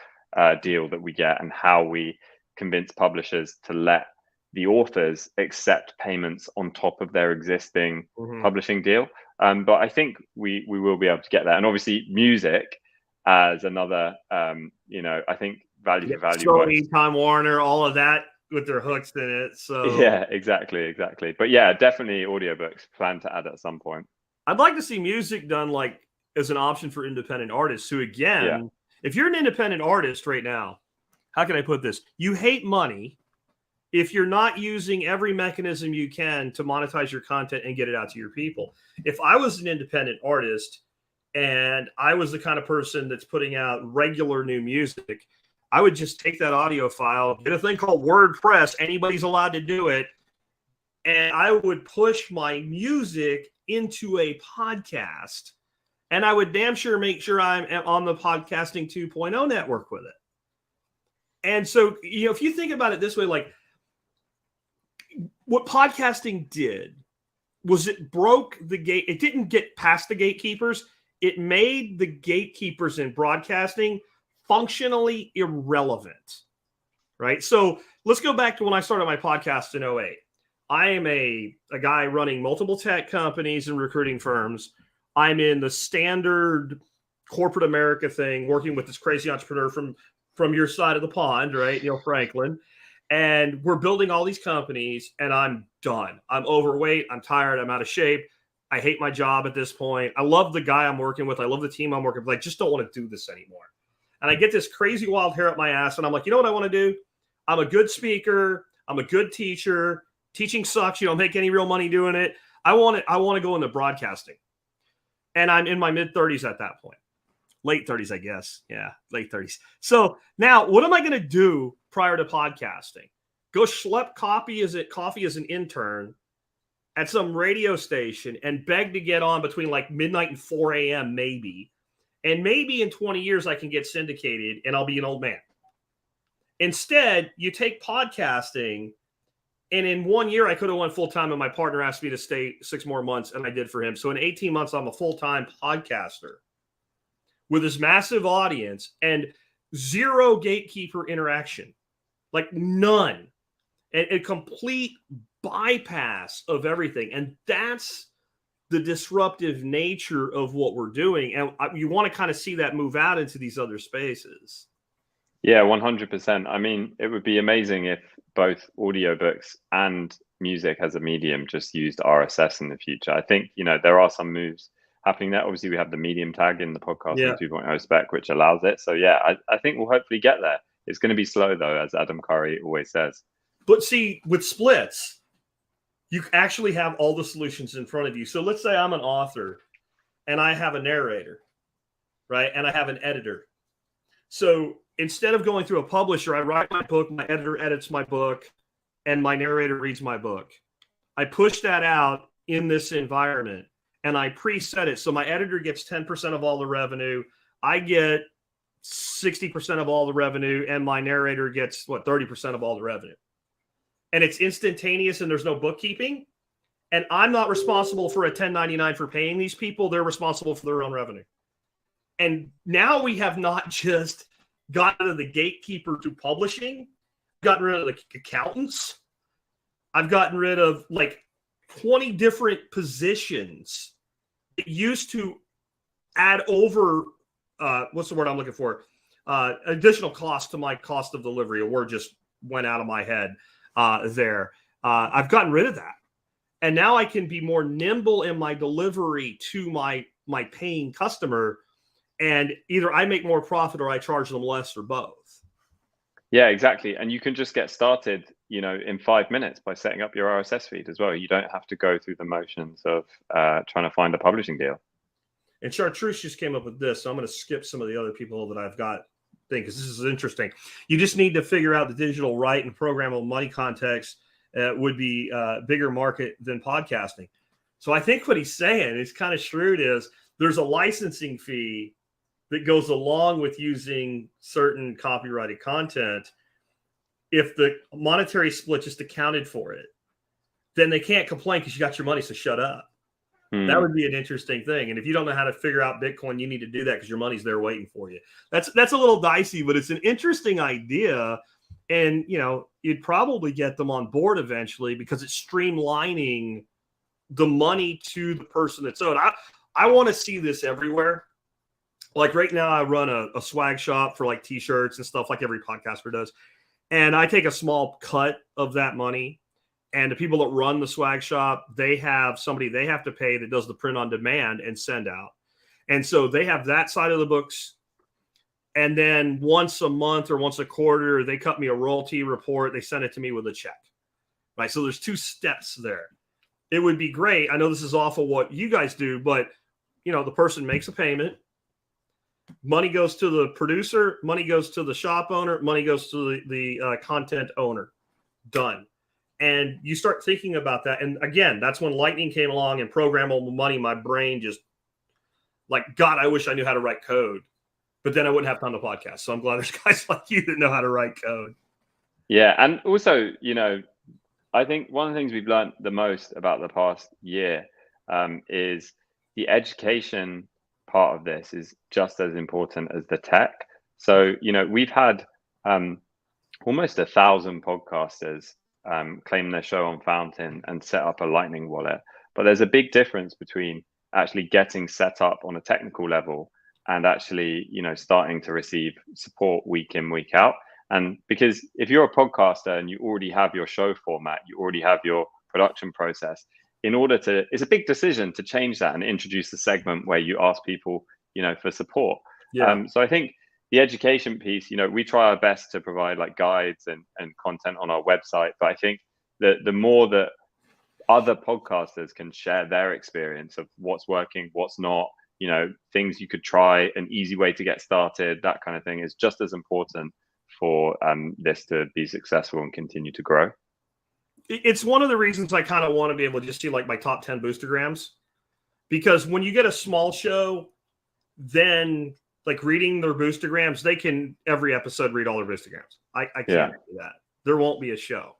deal that we get and how we convince publishers to let the authors accept payments on top of their existing publishing deal. But I think we will be able to get that. And obviously music as another, I think value for value. Sony, Time Warner, all of that with their hooks in it. So yeah, exactly. But yeah, definitely audiobooks plan to add at some point. I'd like to see music done like as an option for independent artists who, again, if you're an independent artist right now, how can I put this? You hate money if you're not using every mechanism you can to monetize your content and get it out to your people. If I was an independent artist and I was the kind of person that's putting out regular new music, I would just take that audio file, get a thing called WordPress. Anybody's allowed to do it. And I would push my music into a podcast. And I would damn sure make sure I'm on the Podcasting 2.0 network with it. And so, if you think about it this way, like what podcasting did was it broke the gate. It didn't get past the gatekeepers. It made the gatekeepers in broadcasting functionally irrelevant, right? So let's go back to when I started my podcast in 2008. I am a guy running multiple tech companies and recruiting firms. I'm in the standard corporate America thing, working with this crazy entrepreneur from your side of the pond, right? Neil Franklin. And we're building all these companies and I'm done. I'm overweight. I'm tired. I'm out of shape. I hate my job at this point. I love the guy I'm working with. I love the team I'm working with. I just don't want to do this anymore. And I get this crazy wild hair up my ass. And I'm like, you know what I want to do? I'm a good speaker. I'm a good teacher. Teaching sucks. You don't make any real money doing it. I want to go into broadcasting. And I'm in my mid-30s at that point. Late 30s, I guess. Yeah, late 30s. So now what am I going to do prior to podcasting? Go schlep coffee as an intern at some radio station and beg to get on between like midnight and 4 a.m. maybe. And maybe in 20 years I can get syndicated and I'll be an old man. Instead, you take podcasting, and in 1 year I could have went full-time and my partner asked me to stay 6 more months and I did for him. So in 18 months, I'm a full-time podcaster with this massive audience and zero gatekeeper interaction, like none, and a complete bypass of everything. And that's the disruptive nature of what we're doing. And you want to kind of see that move out into these other spaces. Yeah, 100%. I mean, it would be amazing if both audiobooks and music as a medium just used RSS in the future. I think, there are some moves happening there. Obviously, we have the medium tag in the podcast 2.0 spec, which allows it. So yeah, I think we'll hopefully get there. It's going to be slow though, as Adam Curry always says. But see, with splits, you actually have all the solutions in front of you. So let's say I'm an author and I have a narrator, right? And I have an editor. So instead of going through a publisher, I write my book, my editor edits my book, and my narrator reads my book. I push that out in this environment and I preset it. So my editor gets 10% of all the revenue. I get 60% of all the revenue, and my narrator gets 30% of all the revenue. And it's instantaneous and there's no bookkeeping. And I'm not responsible for a 1099 for paying these people. They're responsible for their own revenue. And now we have not just gotten rid of the gatekeeper to publishing, gotten rid of the accountants. I've gotten rid of like 20 different positions that used to add over, what's the word I'm looking for? additional cost to my cost of delivery. A word just went out of my head there. I've gotten rid of that. And now I can be more nimble in my delivery to my paying customer. And either I make more profit or I charge them less, or both. Yeah, exactly. And you can just get started, in 5 minutes by setting up your RSS feed as well. You don't have to go through the motions of trying to find a publishing deal. And Chartreuse just came up with this, so I'm going to skip some of the other people that I've got because this is interesting. You just need to figure out the digital right and programmable money context would be a bigger market than podcasting. So I think what he's saying is kind of shrewd is there's a licensing fee that goes along with using certain copyrighted content. If the monetary split just accounted for it, then they can't complain because you got your money, so shut up. That would be an interesting thing. And if you don't know how to figure out Bitcoin, you need to do that because your money's there waiting for you. That's a little dicey, but it's an interesting idea. And, you'd probably get them on board eventually because it's streamlining the money to the person that's owed. I want to see this everywhere. Like right now, I run a swag shop for like T-shirts and stuff like every podcaster does. And I take a small cut of that money. And the people that run the swag shop, they have somebody they have to pay that does the print on demand and send out. And so they have that side of the books. And then once a month or once a quarter, they cut me a royalty report. They send it to me with a check. Right. So there's 2 steps there. It would be great. I know this is off of what you guys do, but the person makes a payment. Money goes to the producer. Money goes to the shop owner. Money goes to the content owner. Done. And you start thinking about that. And again, that's when Lightning came along and programmable money. My brain just like, God, I wish I knew how to write code, but then I wouldn't have time to podcast. So I'm glad there's guys like you that know how to write code. Yeah. And also, I think one of the things we've learned the most about the past year is the education part of this is just as important as the tech. So, we've had almost 1,000 podcasters claim their show on Fountain and set up a Lightning wallet. But there's a big difference between actually getting set up on a technical level and actually, starting to receive support week in, week out. And because if you're a podcaster and you already have your show format, you already have your production process, it's a big decision to change that and introduce a segment where you ask people, for support. Yeah. So I think the education piece, we try our best to provide like guides and content on our website. But I think that the more that other podcasters can share their experience of what's working, what's not, things you could try, an easy way to get started, that kind of thing is just as important for this to be successful and continue to grow. It's one of the reasons I kind of want to be able to just see like my top 10 boostergrams, because when you get a small show, then like reading their boostergrams, they can every episode read all their boostergrams. I can't do that. There won't be a show.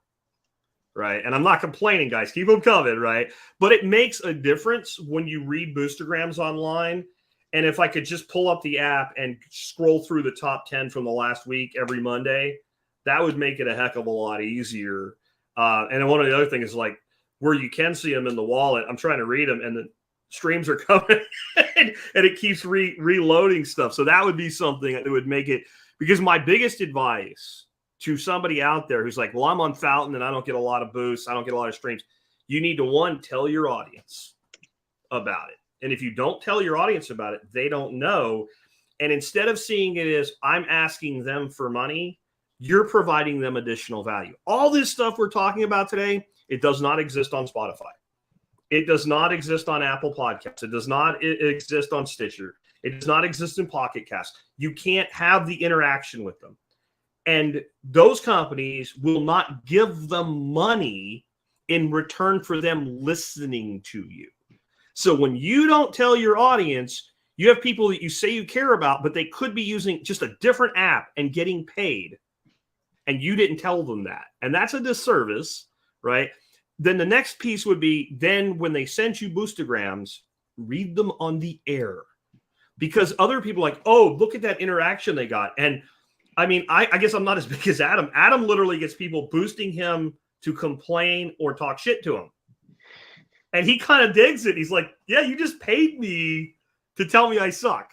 Right. And I'm not complaining, guys. Keep them coming. Right. But it makes a difference when you read boostergrams online. And if I could just pull up the app and scroll through the top 10 from the last week every Monday, that would make it a heck of a lot easier. And one of the other things is like where you can see them in the wallet, I'm trying to read them and the streams are coming and it keeps reloading stuff. So that would be something that would make it, because my biggest advice to somebody out there who's like, well, I'm on Fountain and I don't get a lot of boosts, I don't get a lot of streams. You need to, one, tell your audience about it. And if you don't tell your audience about it, they don't know. And instead of seeing it as I'm asking them for money, you're providing them additional value. All this stuff we're talking about today, it does not exist on Spotify. It does not exist on Apple Podcasts. It does not exist on Stitcher. It does not exist in Pocket Cast. You can't have the interaction with them. And those companies will not give them money in return for them listening to you. So when you don't tell your audience, you have people that you say you care about, but they could be using just a different app and getting paid. And you didn't tell them that. And that's a disservice, right? Then the next piece would be then when they send you boostergrams, read them on the air. Because other people are like, oh, look at that interaction they got. And I mean, I guess I'm not as big as Adam. Adam literally gets people boosting him to complain or talk shit to him. And he kind of digs it. He's like, yeah, you just paid me to tell me I suck.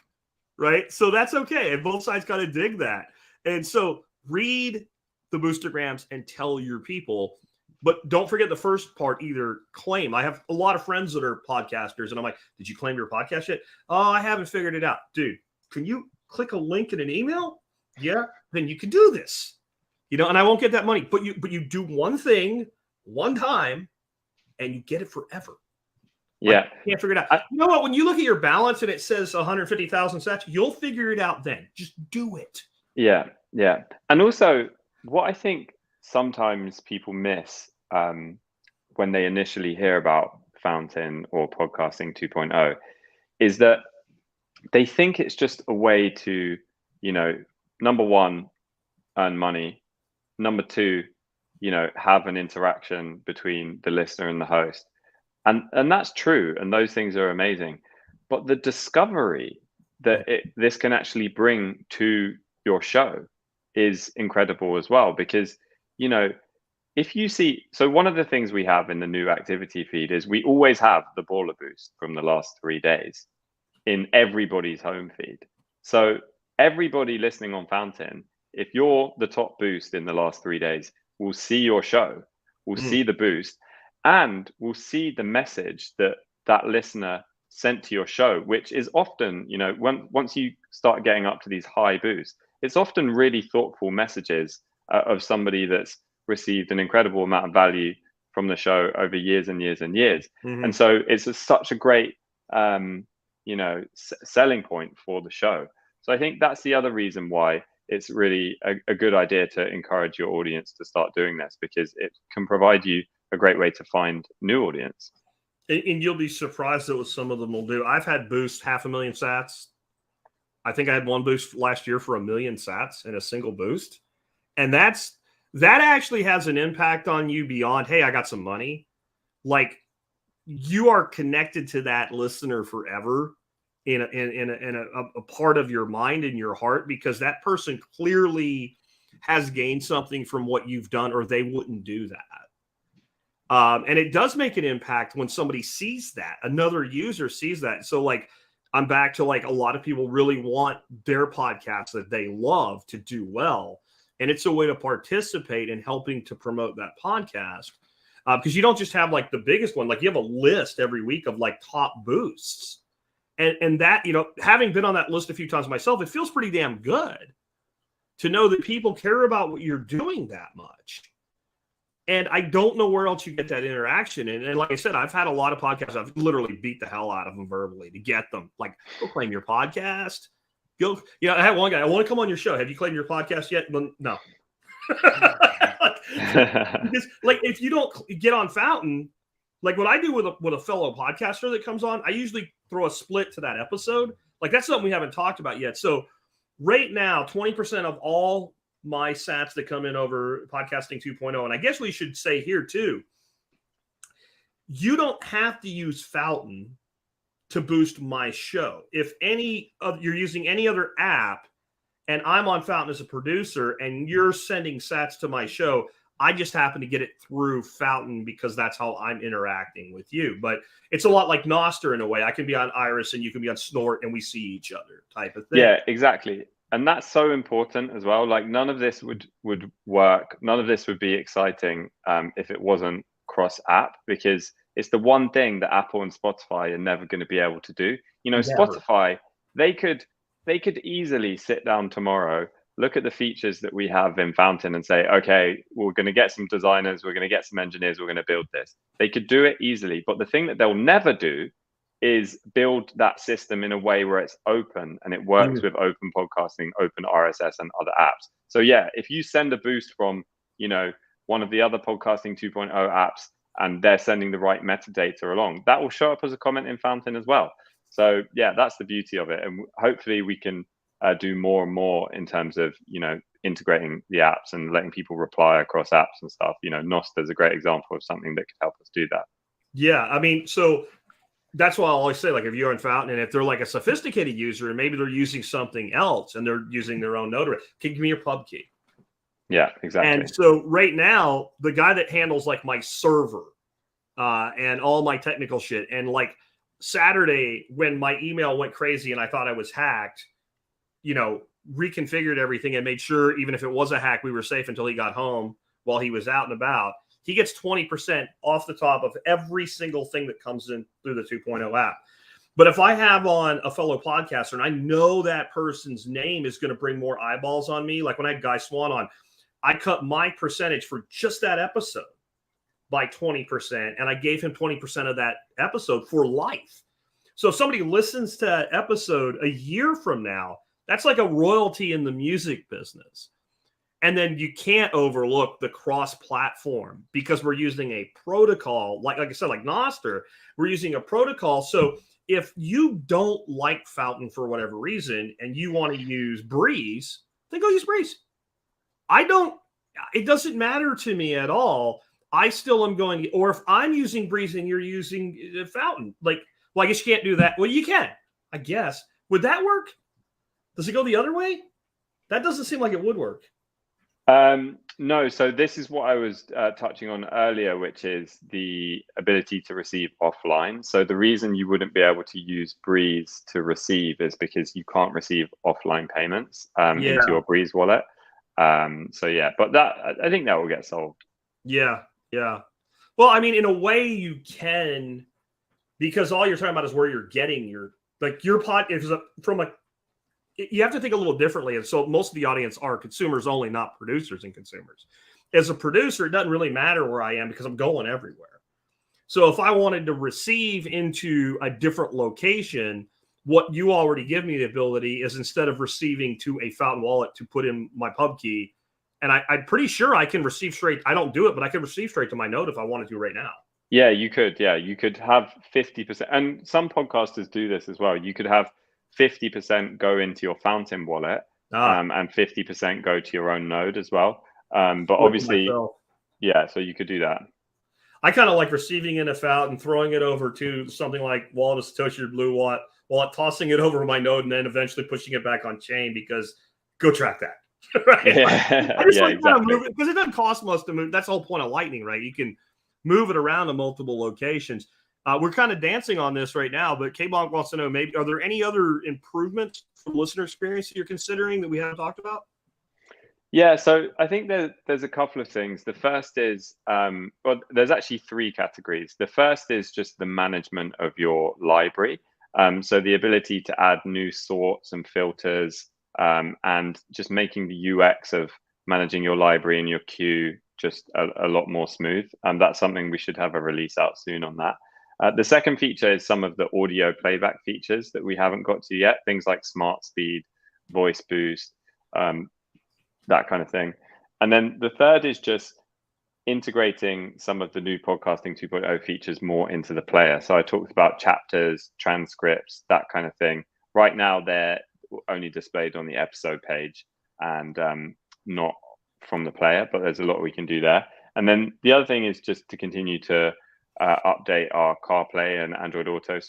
right? So that's okay. And both sides got to dig that. And so read the boostergrams and tell your people. But don't forget the first part either. Claim. I have a lot of friends that are podcasters, and I'm like, did you claim your podcast yet? Oh, I haven't figured it out. Dude, can you click a link in an email? Yeah, then you can do this. You know, and I won't get that money. But you do one thing, one time, and you get it forever. Yeah. You can't figure it out. You know what? When you look at your balance and it says 150,000 sats, you'll figure it out then. Just do it. Yeah. Yeah. And also, what I think sometimes people miss when they initially hear about Fountain or podcasting 2.0 is that they think it's just a way to, you know, number one, earn money. Number two, you know, have an interaction between the listener and the host. And that's true. And those things are amazing. But the discovery that this can actually bring to your show is incredible as well. Because, you know, if you see, so one of the things we have in the new activity feed is we always have the baller boost from the last 3 days in everybody's home feed. So everybody listening on Fountain, if you're the top boost in the last 3 days, will see your show, will see the boost, and will see the message that that listener sent to your show, which is often, you know, once you start getting up to these high boosts, it's often really thoughtful messages of somebody that's received an incredible amount of value from the show over years and years and years. And so it's such a great, you know, selling point for the show. So I think that's the other reason why it's really a good idea to encourage your audience to start doing this, because it can provide you a great way to find new audience. And you'll be surprised at what some of them will do. I've had boosts 500,000 sats. I think I had one boost last year for 1 million sats in a single boost. And that actually has an impact on you beyond, hey, I got some money. Like, you are connected to that listener forever in a part of your mind and your heart, because that person clearly has gained something from what you've done, or they wouldn't do that. And it does make an impact when somebody sees that, another user sees that. So like, I'm back to like, a lot of people really want their podcast that they love to do well. And it's a way to participate in helping to promote that podcast. Because you don't just have like the biggest one, like you have a list every week of like top boosts. And that, you know, having been on that list a few times myself, it feels pretty damn good to know that people care about what you're doing that much. And I don't know where else you get that interaction. And like I said, I've had a lot of podcasts. I've literally beat the hell out of them verbally to get them. Like, go claim your podcast. Go, you know, I had one guy, I want to come on your show. Have you claimed your podcast yet? Well, no. Because, like, if you don't get on Fountain, like what I do with a fellow podcaster that comes on, I usually throw a split to that episode. Like, that's something we haven't talked about yet. So right now, 20% of all my sats that come in over podcasting 2.0, and I guess we should say here too, you don't have to use Fountain to boost my show. If you're using any other app and I'm on Fountain as a producer and you're sending sats to my show, I just happen to get it through Fountain because that's how I'm interacting with you. But it's a lot like Nostr in a way. I can be on Iris and you can be on Snort and we see each other type of thing. Yeah, exactly. And that's so important as well. Like, none of this would work. None of this would be exciting if it wasn't cross-app, because it's the one thing that Apple and Spotify are never going to be able to do. You know, never. Spotify, they could easily sit down tomorrow, look at the features that we have in Fountain and say, okay, we're going to get some designers, we're going to get some engineers, we're going to build this. They could do it easily. But the thing that they'll never do is build that system in a way where it's open and it works with open podcasting, open RSS and other apps. So yeah, if you send a boost from, you know, one of the other podcasting 2.0 apps and they're sending the right metadata along, that will show up as a comment in Fountain as well. So yeah, that's the beauty of it. And hopefully we can do more and more in terms of, you know, integrating the apps and letting people reply across apps and stuff. You know, Nostr is a great example of something that could help us do that. Yeah, I mean, so that's why I always say, like, if you're in Fountain and if they're like a sophisticated user and maybe they're using something else and they're using their own node, give me your pub key. Yeah, exactly. And so right now, the guy that handles like my server and all my technical shit, and like Saturday when my email went crazy and I thought I was hacked, reconfigured everything and made sure even if it was a hack, we were safe until he got home while he was out and about. He gets 20% off the top of every single thing that comes in through the 2.0 app. But if I have on a fellow podcaster and I know that person's name is going to bring more eyeballs on me, like when I had Guy Swan on, I cut my percentage for just that episode by 20%, and I gave him 20% of that episode for life. So if somebody listens to that episode a year from now, that's like a royalty in the music business. And then you can't overlook the cross-platform because we're using a protocol, like I said, like Nostr, we're using a protocol. So if you don't like Fountain for whatever reason and you want to use Breeze, then go use Breeze. It doesn't matter to me at all. I still am going, or if I'm using Breeze and you're using Fountain, well, I guess you can't do that. Well, you can, I guess. Would that work? Does it go the other way? That doesn't seem like it would work. No, so this is what I was touching on earlier, which is the ability to receive offline. So the reason you wouldn't be able to use Breeze to receive is because you can't receive offline payments into your Breeze wallet. But I think that will get solved. Yeah. Well, I mean, in a way you can, because all you're talking about is where you're getting your pod is you have to think a little differently. And so most of the audience are consumers only, not producers and consumers. As a producer, it doesn't really matter where I am because I'm going everywhere. So if I wanted to receive into a different location, what you already give me the ability is instead of receiving to a Fountain wallet to put in my pub key, and I'm pretty sure I can receive straight. I don't do it, but I could receive straight to my node if I wanted to right now. Yeah, you could. Yeah, you could have 50%. And some podcasters do this as well. You could have 50% go into your Fountain wallet and 50% go to your own node as well. But obviously, so you could do that. I kind of like receiving in a Fountain, throwing it over to something like Wallet of Satoshi or Blue Wallet, tossing it over my node, and then eventually pushing it back on chain because go track that. Right? Yeah, I just kind of move it because it doesn't cost much to move. That's the whole point of Lightning, right? You can move it around to multiple locations. We're kind of dancing on this right now, but K-Bonk wants to know, maybe are there any other improvements from listener experience that you're considering that we haven't talked about? Yeah, so I think there's a couple of things. The first is, there's actually three categories. The first is just the management of your library. So the ability to add new sorts and filters and just making the UX of managing your library and your queue just a lot more smooth. And that's something we should have a release out soon on that. The second feature is some of the audio playback features that we haven't got to yet, things like smart speed, voice boost, that kind of thing. And then the third is just integrating some of the new Podcasting 2.0 features more into the player. So I talked about chapters, transcripts, that kind of thing. Right now, they're only displayed on the episode page and not from the player, but there's a lot we can do there. And then the other thing is just to continue to update our CarPlay and Android Auto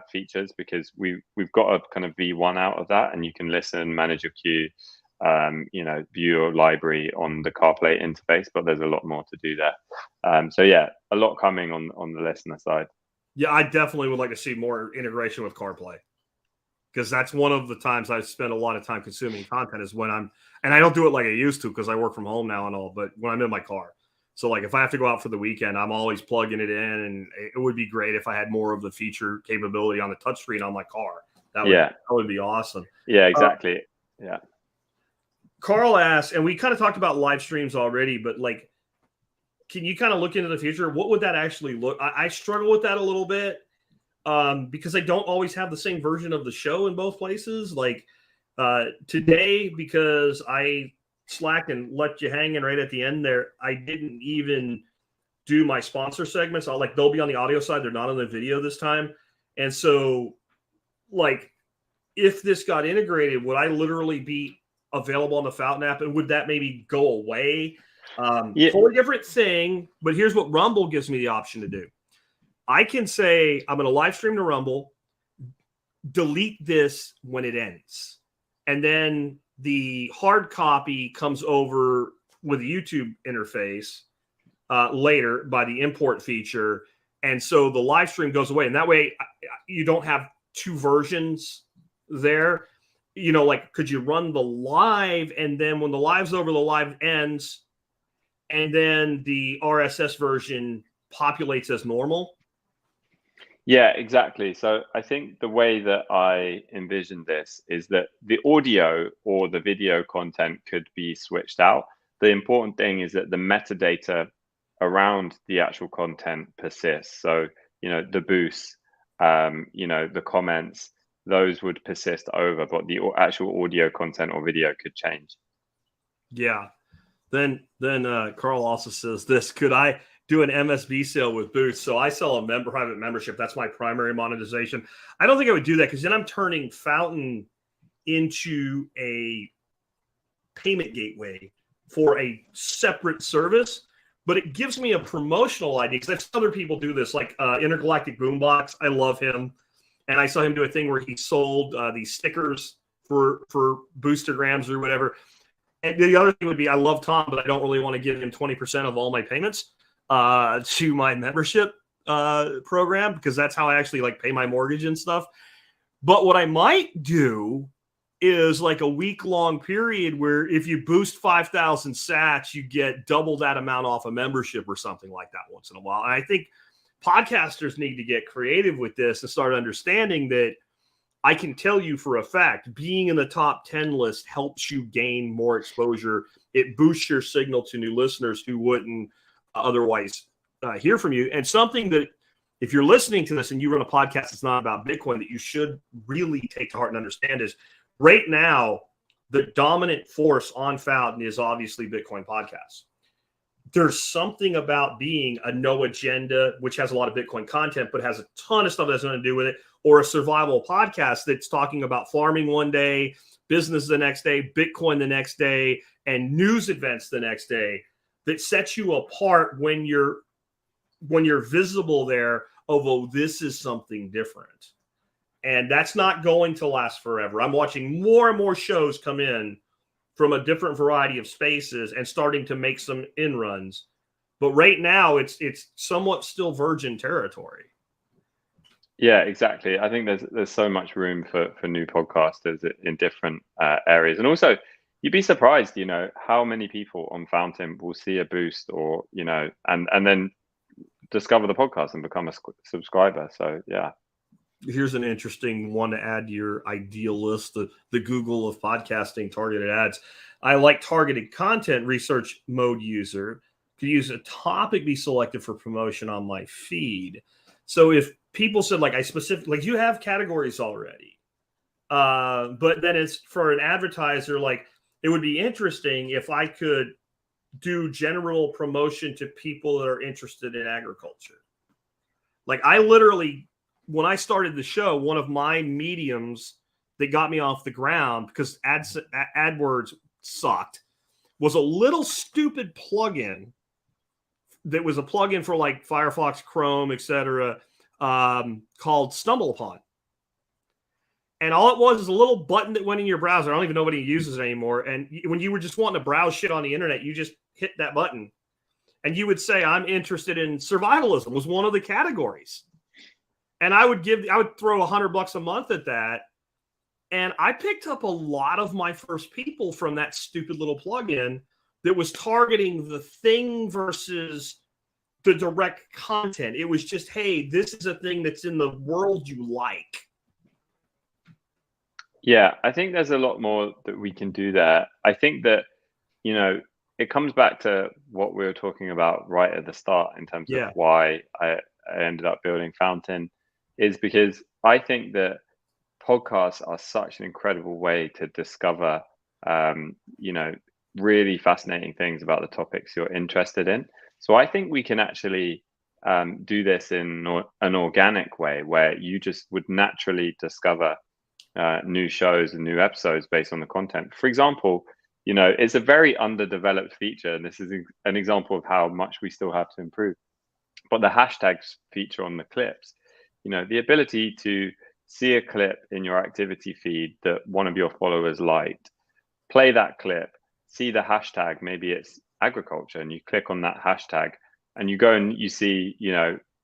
features, because we've got a kind of V1 out of that, and you can listen, manage your queue, view your library on the CarPlay interface, but there's a lot more to do there. So yeah, a lot coming on the listener side. Yeah, I definitely would like to see more integration with CarPlay, because that's one of the times I spend a lot of time consuming content is when and I don't do it like I used to because I work from home now and all, but when I'm in my car. So like if I have to go out for the weekend, I'm always plugging it in, and it would be great if I had more of the feature capability on the touchscreen on my car. That would be awesome. Yeah, exactly. Yeah. Carl asked, and we kind of talked about live streams already, but like, can you kind of look into the future? What would that actually look? I struggle with that a little bit because I don't always have the same version of the show in both places. Like today, because I slacked and let you hanging right at the end there, I didn't even do my sponsor segments. They'll be on the audio side. They're not on the video this time. And so like, if this got integrated, would I literally be available on the Fountain app, and would that maybe go away? Totally different thing, but here's what Rumble gives me the option to do. I can say I'm going to live stream to Rumble, delete this when it ends, and then the hard copy comes over with the YouTube interface later by the import feature, and so the live stream goes away, and that way you don't have two versions there. like, could you run the live, and then when the live's over, the live ends, and then the RSS version populates as normal? Yeah, exactly. So I think the way that I envision this is that the audio or the video content could be switched out. The important thing is that the metadata around the actual content persists. So, the boosts, the comments, those would persist over, but the actual audio content or video could change. Yeah. Then Carl also says this: could I do an MSB sale with booths? So I sell a private membership. That's my primary monetization. I don't think I would do that, because then I'm turning Fountain into a payment gateway for a separate service. But it gives me a promotional idea, because I've seen other people do this, like Intergalactic Boombox. I love him. And I saw him do a thing where he sold these stickers for boostergrams or whatever. And the other thing would be, I love Tom, but I don't really want to give him 20% of all my payments to my membership program, because that's how I actually pay my mortgage and stuff. But what I might do is like a week-long period where if you boost 5,000 sats, you get double that amount off a membership or something like that once in a while. And I think podcasters need to get creative with this and start understanding that I can tell you for a fact, being in the top 10 list helps you gain more exposure. It boosts your signal to new listeners who wouldn't otherwise hear from you. And something that, if you're listening to this and you run a podcast that's not about Bitcoin, that you should really take to heart and understand is, right now, the dominant force on Fountain is obviously Bitcoin podcasts. There's something about being a no agenda, which has a lot of Bitcoin content, but has a ton of stuff that has nothing to do with it, or a survival podcast that's talking about farming one day, business the next day, Bitcoin the next day, and news events the next day, that sets you apart when you're visible there. Although this is something different. And that's not going to last forever. I'm watching more and more shows come in from a different variety of spaces and starting to make some inruns. But right now, it's somewhat still virgin territory. Yeah, exactly. I think there's so much room for new podcasters in different areas. And also, you'd be surprised, how many people on Fountain will see a boost or, and then discover the podcast and become a subscriber. So, yeah. Here's an interesting one to add to your ideal list, the Google of podcasting targeted ads. I like targeted content research mode user. Could use a topic be selected for promotion on my feed. So if people said, you have categories already, but then it's for an advertiser, it would be interesting if I could do general promotion to people that are interested in agriculture. I literally, when I started the show, one of my mediums that got me off the ground, because AdWords sucked, was a little stupid plugin that was a plugin for Firefox, Chrome, etc., called StumbleUpon. And all it was is a little button that went in your browser. I don't even know nobody uses it anymore. And when you were just wanting to browse shit on the internet, you just hit that button. And you would say, I'm interested in survivalism, was one of the categories. And I would throw $100 a month at that. And I picked up a lot of my first people from that stupid little plugin that was targeting the thing versus the direct content. It was just, hey, this is a thing that's in the world you like. Yeah, I think there's a lot more that we can do there. I think that, it comes back to what we were talking about right at the start in terms of why I ended up building Fountain, is because I think that podcasts are such an incredible way to discover, really fascinating things about the topics you're interested in. So I think we can actually do this in an organic way where you just would naturally discover new shows and new episodes based on the content. For example, it's a very underdeveloped feature, and this is an example of how much we still have to improve. But the hashtags feature on the clips, the ability to see a clip in your activity feed that one of your followers liked, play that clip, see the hashtag, maybe it's agriculture, and you click on that hashtag and you go and you see,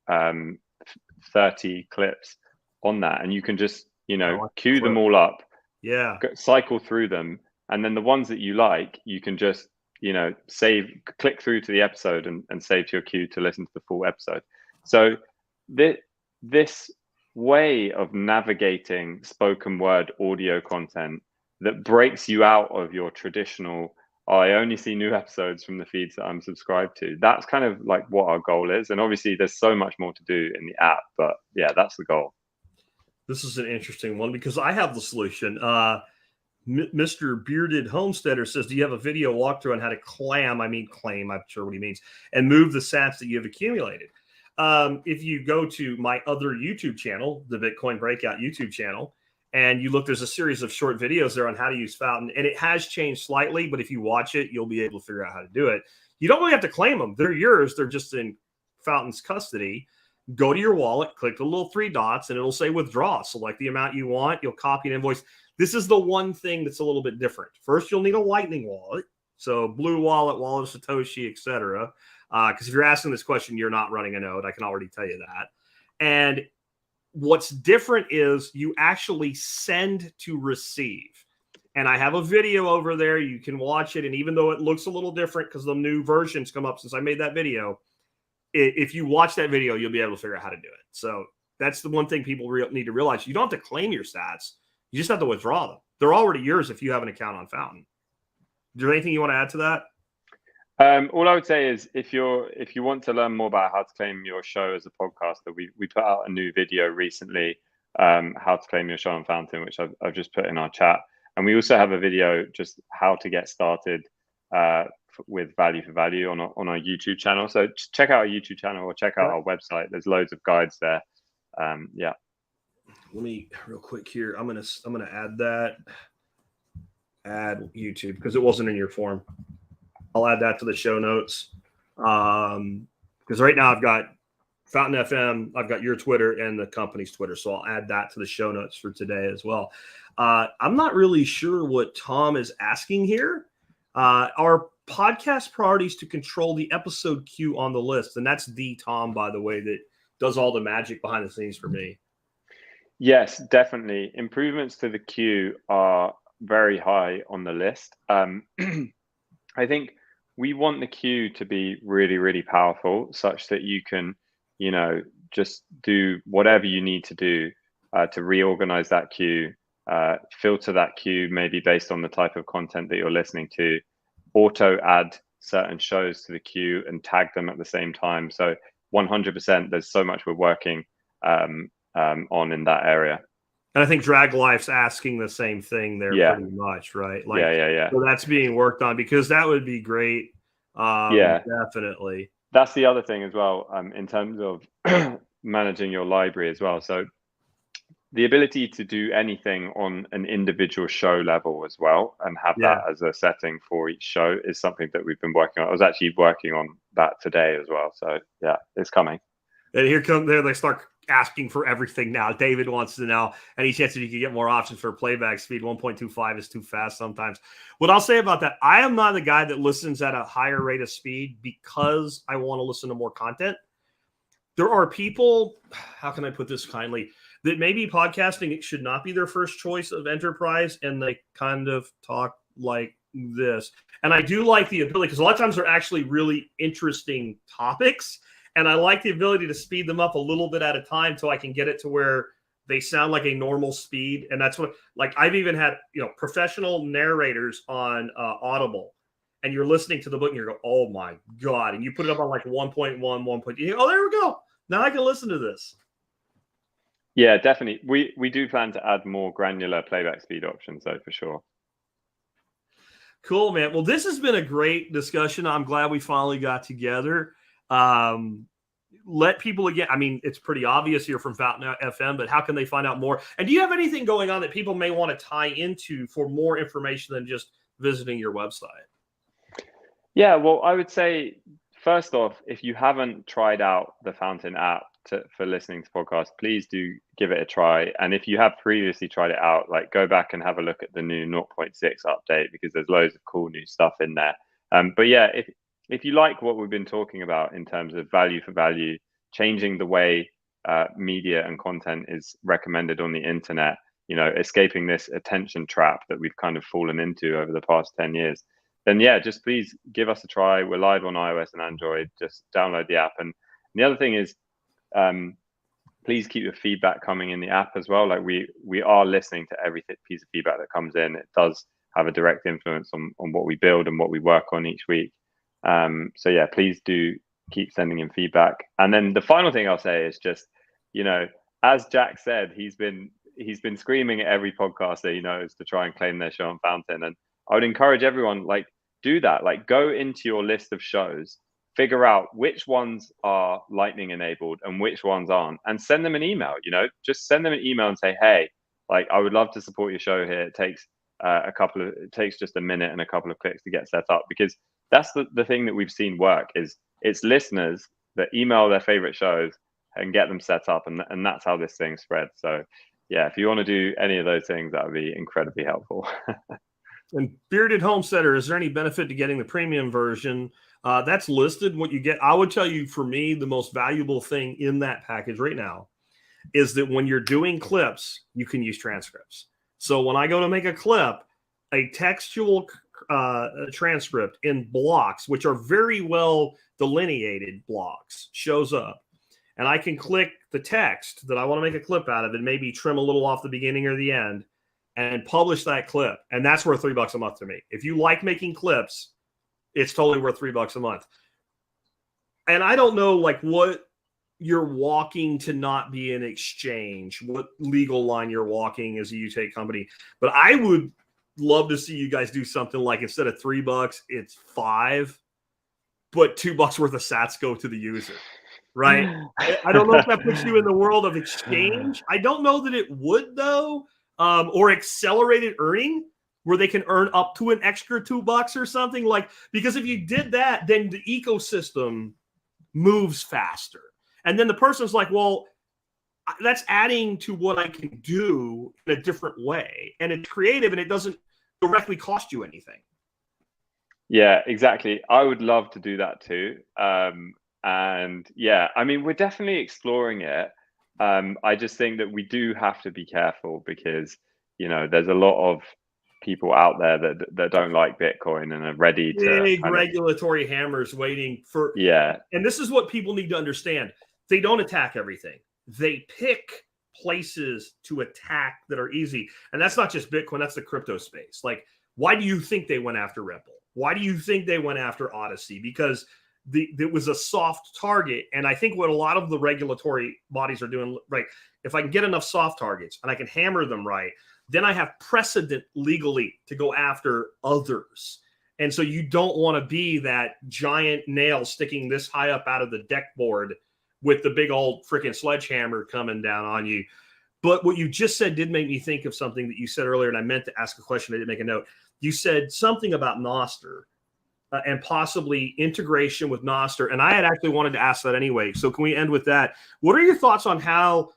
30 clips on that, and you can just, queue them all up, Yeah. cycle through them, and then the ones that you like, you can just click through to the episode and save to your queue to listen to the full episode. So this way of navigating spoken word audio content that breaks you out of your traditional, I only see new episodes from the feeds that I'm subscribed to. That's kind of like what our goal is. And obviously there's so much more to do in the app, but yeah, that's the goal. This is an interesting one because I have the solution. Mr. Bearded Homesteader says, do you have a video walkthrough on how to claim, I'm sure what he means, and move the sats that you have accumulated? If you go to my other YouTube channel, the Bitcoin Breakout YouTube channel, and you look, there's a series of short videos there on how to use Fountain, and it has changed slightly, but if you watch it, you'll be able to figure out how to do it. You don't really have to claim them. They're yours. They're just in Fountain's custody. Go to your wallet, click the little 3 dots, and it'll say withdraw. Select the amount you want. You'll copy an invoice. This is the one thing that's a little bit different. First, you'll need a Lightning wallet. So Blue Wallet, Wallet of Satoshi, etc. Because if you're asking this question, you're not running a node. I can already tell you that. And what's different is you actually send to receive. And I have a video over there. You can watch it. And even though it looks a little different because the new versions come up since I made that video, if you watch that video, you'll be able to figure out how to do it. So that's the one thing people need to realize. You don't have to claim your stats. You just have to withdraw them. They're already yours if you have an account on Fountain. Is there anything you want to add to that? All I would say is if you want to learn more about how to claim your show as a podcaster, we put out a new video recently, how to claim your show on Fountain, which I've just put in our chat. And we also have a video just how to get started with value for value on our YouTube channel. So check out our YouTube channel or check out our website. There's loads of guides there. Yeah. Let me real quick here. I'm gonna add that. Add YouTube because it wasn't in your form. I'll add that to the show notes. Because right now I've got Fountain FM, I've got your Twitter and the company's Twitter. So I'll add that to the show notes for today as well. I'm not really sure what Tom is asking here. Our podcast priorities to control the episode queue on the list. And that's the Tom, by the way, that does all the magic behind the scenes for me. Yes, definitely. Improvements to the queue are very high on the list. I think we want the queue to be really, really powerful such that you can, just do whatever you need to do to reorganize that queue, filter that queue, maybe based on the type of content that you're listening to, auto add certain shows to the queue and tag them at the same time. So 100%, there's so much we're working on in that area. And I think Drag Life's asking the same thing there pretty much, right? Like, yeah. So that's being worked on because that would be great. Definitely. That's the other thing as well, in terms of managing your library as well. So the ability to do anything on an individual show level as well and have that as a setting for each show is something that we've been working on. I was actually working on that today as well. So yeah, it's coming. And here come there, they start asking for everything now. David wants to know any chance that you can get more options for playback speed. 1.25 is too fast sometimes. What I'll say about that, I am not the guy that listens at a higher rate of speed because I want to listen to more content. There are people, how can I put this kindly, that maybe podcasting should not be their first choice of enterprise, and they kind of talk like this. And I do like the ability, because a lot of times they're actually really interesting topics, and I like the ability to speed them up a little bit at a time so I can get it to where they sound like a normal speed. And that's what, like, I've even had, professional narrators on Audible, and you're listening to the book and you're going, oh my God. And you put it up on like 1.1, 1.2. Oh, there we go. Now I can listen to this. Yeah, definitely. We do plan to add more granular playback speed options, though, for sure. Cool, man. Well, this has been a great discussion. I'm glad we finally got together. Let people, again, I mean, it's pretty obvious you're from Fountain FM, but how can they find out more? And do you have anything going on that people may want to tie into for more information than just visiting your website? Yeah, well, I would say, first off, if you haven't tried out the Fountain app for listening to podcasts, please do give it a try. And if you have previously tried it out, like, go back and have a look at the new 0.6 update, because there's loads of cool new stuff in there. But yeah, if you like what we've been talking about in terms of value for value, changing the way media and content is recommended on the internet, escaping this attention trap that we've kind of fallen into over the past 10 years, then yeah, just please give us a try. We're live on iOS and Android. Just download the app. And the other thing is, please keep your feedback coming in the app as well. Like we are listening to every piece of feedback that comes in. It does have a direct influence on what we build and what we work on each week. So yeah, please do keep sending in feedback. And then the final thing I'll say is just, as Jack said, he's been screaming at every podcaster he knows to try and claim their show on Fountain. And I would encourage everyone, like, do that. Like, go into your list of shows, figure out which ones are Lightning enabled and which ones aren't, and send them an email. Just send them an email and say, hey, like, I would love to support your show here. It takes it takes just a minute and a couple of clicks to get set up, because that's the thing that we've seen work is it's listeners that email their favorite shows and get them set up, and that's how this thing spreads. So yeah, if you want to do any of those things, that would be incredibly helpful. And Bearded Homesteader, is there any benefit to getting the premium version? That's listed what you get. I would tell you, for me, the most valuable thing in that package right now is that when you're doing clips, you can use transcripts. So when I go to make a clip, a textual transcript in blocks, which are very well delineated blocks, shows up. And I can click the text that I want to make a clip out of and maybe trim a little off the beginning or the end and publish that clip. And that's worth $3 a month to me. If you like making clips, it's totally worth $3 a month. And I don't know, like, what you're walking to not be an exchange, what legal line you're walking as a UK company. But I would love to see you guys do something like, instead of $3, it's $5, but $2 worth of sats go to the user. Right? I don't know if that puts you in the world of exchange. I don't know that it would, though. Or accelerated earning, where they can earn up to an extra $2 or something, like, because if you did that, then the ecosystem moves faster. And then the person's like, well, that's adding to what I can do in a different way. And it's creative and it doesn't directly cost you anything. Yeah, exactly. I would love to do that too. And yeah, I mean, we're definitely exploring it. I just think that we do have to be careful, because, there's a lot of people out there that don't like Bitcoin and are ready to big regulatory hammers waiting for. Yeah. And this is what people need to understand. They don't attack everything. They pick places to attack that are easy. And that's not just Bitcoin, that's the crypto space. Like, why do you think they went after Ripple? Why do you think they went after Odyssey? Because it was a soft target. And I think what a lot of the regulatory bodies are doing, right, if I can get enough soft targets and I can hammer them right, then I have precedent legally to go after others. And so you don't want to be that giant nail sticking this high up out of the deck board with the big old freaking sledgehammer coming down on you. But what you just said did make me think of something that you said earlier, and I meant to ask a question. I didn't make a note. You said something about Nostr. And possibly integration with Nostr. And I had actually wanted to ask that anyway. So can we end with that? What are your thoughts on how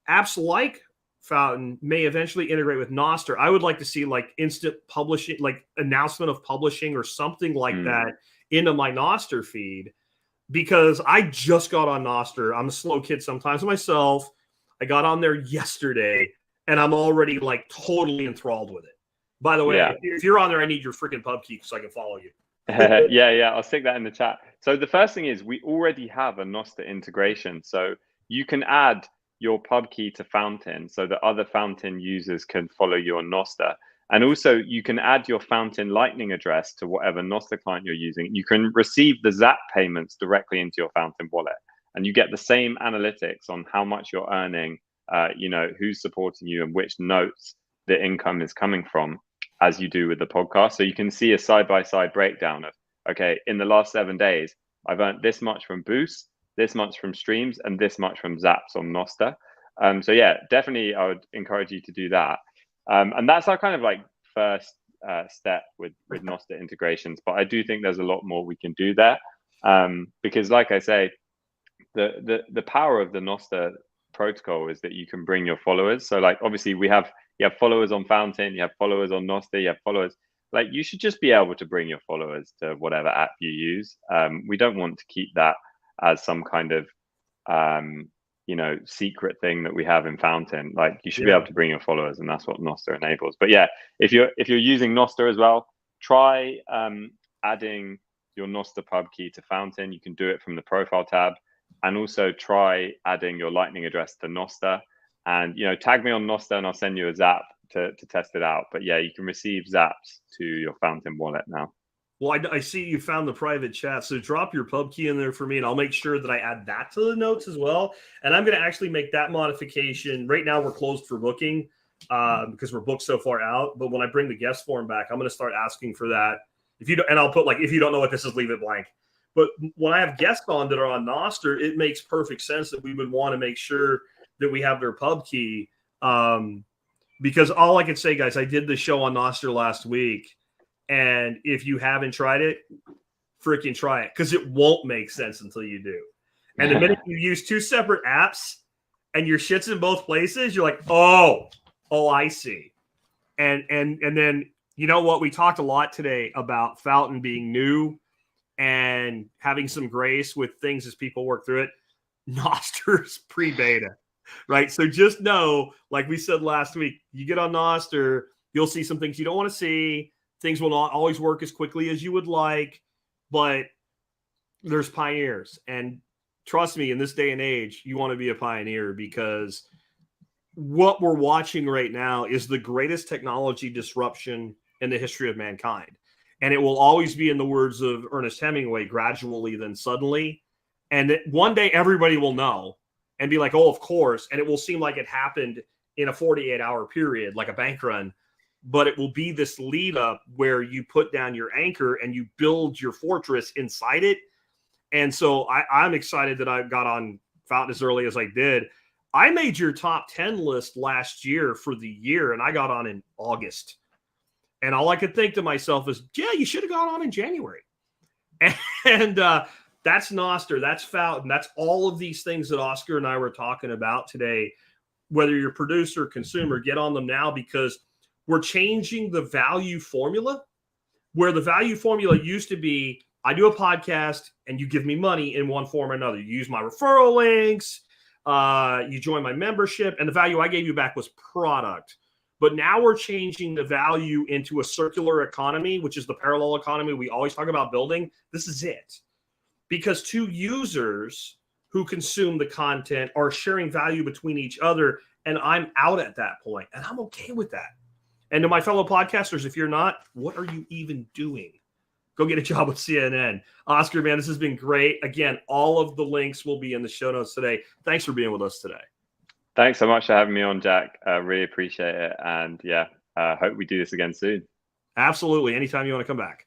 apps like Fountain may eventually integrate with Nostr? I would like to see, like, instant publishing, like announcement of publishing or something like that into my Nostr feed, because I just got on Nostr. I'm a slow kid sometimes myself. I got on there yesterday and I'm already, like, totally enthralled with it. By the way, if you're on there, I need your freaking pub key so I can follow you. Yeah, I'll stick that in the chat. So the first thing is, we already have a Nostr integration. So you can add your pub key to Fountain so that other Fountain users can follow you on Nostr. And also you can add your Fountain Lightning address to whatever Nostr client you're using. You can receive the Zap payments directly into your Fountain wallet. And you get the same analytics on how much you're earning, who's supporting you and which notes the income is coming from, as you do with the podcast. So you can see a side-by-side breakdown of, okay, in the last 7 days, I've earned this much from Boost, this much from streams, and this much from Zaps on Nostr. So yeah, definitely I would encourage you to do that. And that's our kind of like first step with Nostr integrations. But I do think there's a lot more we can do there. Because like I say, the power of the Nostr protocol is that you can bring your followers. So like, obviously you have followers on Fountain, you have followers on Nostr, you have followers. Like, you should just be able to bring your followers to whatever app you use. We don't want to keep that as some kind of, secret thing that we have in Fountain. Like, you should be Yeah. able to bring your followers, and that's what Nostr enables. But yeah, if you're using Nostr as well, try adding your Nostr Pub Key to Fountain. You can do it from the profile tab, and also try adding your Lightning address to Nostr. And tag me on Nostr, and I'll send you a zap to test it out. But yeah, you can receive zaps to your Fountain wallet now. Well, I see you found the private chat, so drop your pub key in there for me, and I'll make sure that I add that to the notes as well. And I'm going to actually make that modification. Right now, we're closed for booking because we're booked so far out. But when I bring the guest form back, I'm going to start asking for that. And I'll put, like, if you don't know what this is, leave it blank. But when I have guests on that are on Nostr, it makes perfect sense that we would want to make sure that we have their pub key. Because all I can say, guys, I did the show on Nostr last week. And if you haven't tried it, freaking try it, because it won't make sense until you do. And the minute you use two separate apps and your shit's in both places, you're like, oh, I see. And then, you know what? We talked a lot today about Fountain being new and having some grace with things as people work through it. Nostr's pre-beta, right? So just know, like we said last week, you get on Nostr, you'll see some things you don't want to see. Things will not always work as quickly as you would like, but there's pioneers. And trust me, in this day and age, you want to be a pioneer, because what we're watching right now is the greatest technology disruption in the history of mankind. And it will always be, in the words of Ernest Hemingway, gradually, then suddenly. And one day everybody will know and be like, oh, of course. And it will seem like it happened in a 48-hour period, like a bank run. But it will be this lead up where you put down your anchor and you build your fortress inside it. And so I'm excited that I got on Fountain as early as I did. I made your top 10 list last year for the year, and I got on in August. And all I could think to myself is, yeah, you should have gone on in January. And that's Nostr, that's Fountain, that's all of these things that Oscar and I were talking about today. Whether you're producer or consumer, get on them now, because we're changing the value formula, where the value formula used to be, I do a podcast and you give me money in one form or another. You use my referral links, you join my membership, and the value I gave you back was product. But now we're changing the value into a circular economy, which is the parallel economy we always talk about building. This is it. Because two users who consume the content are sharing value between each other, and I'm out at that point, and I'm okay with that. And to my fellow podcasters, if you're not, what are you even doing? Go get a job with CNN. Oscar, man, this has been great. Again, all of the links will be in the show notes today. Thanks for being with us today. Thanks so much for having me on, Jack. Really appreciate it. And yeah, hope we do this again soon. Absolutely. Anytime you want to come back.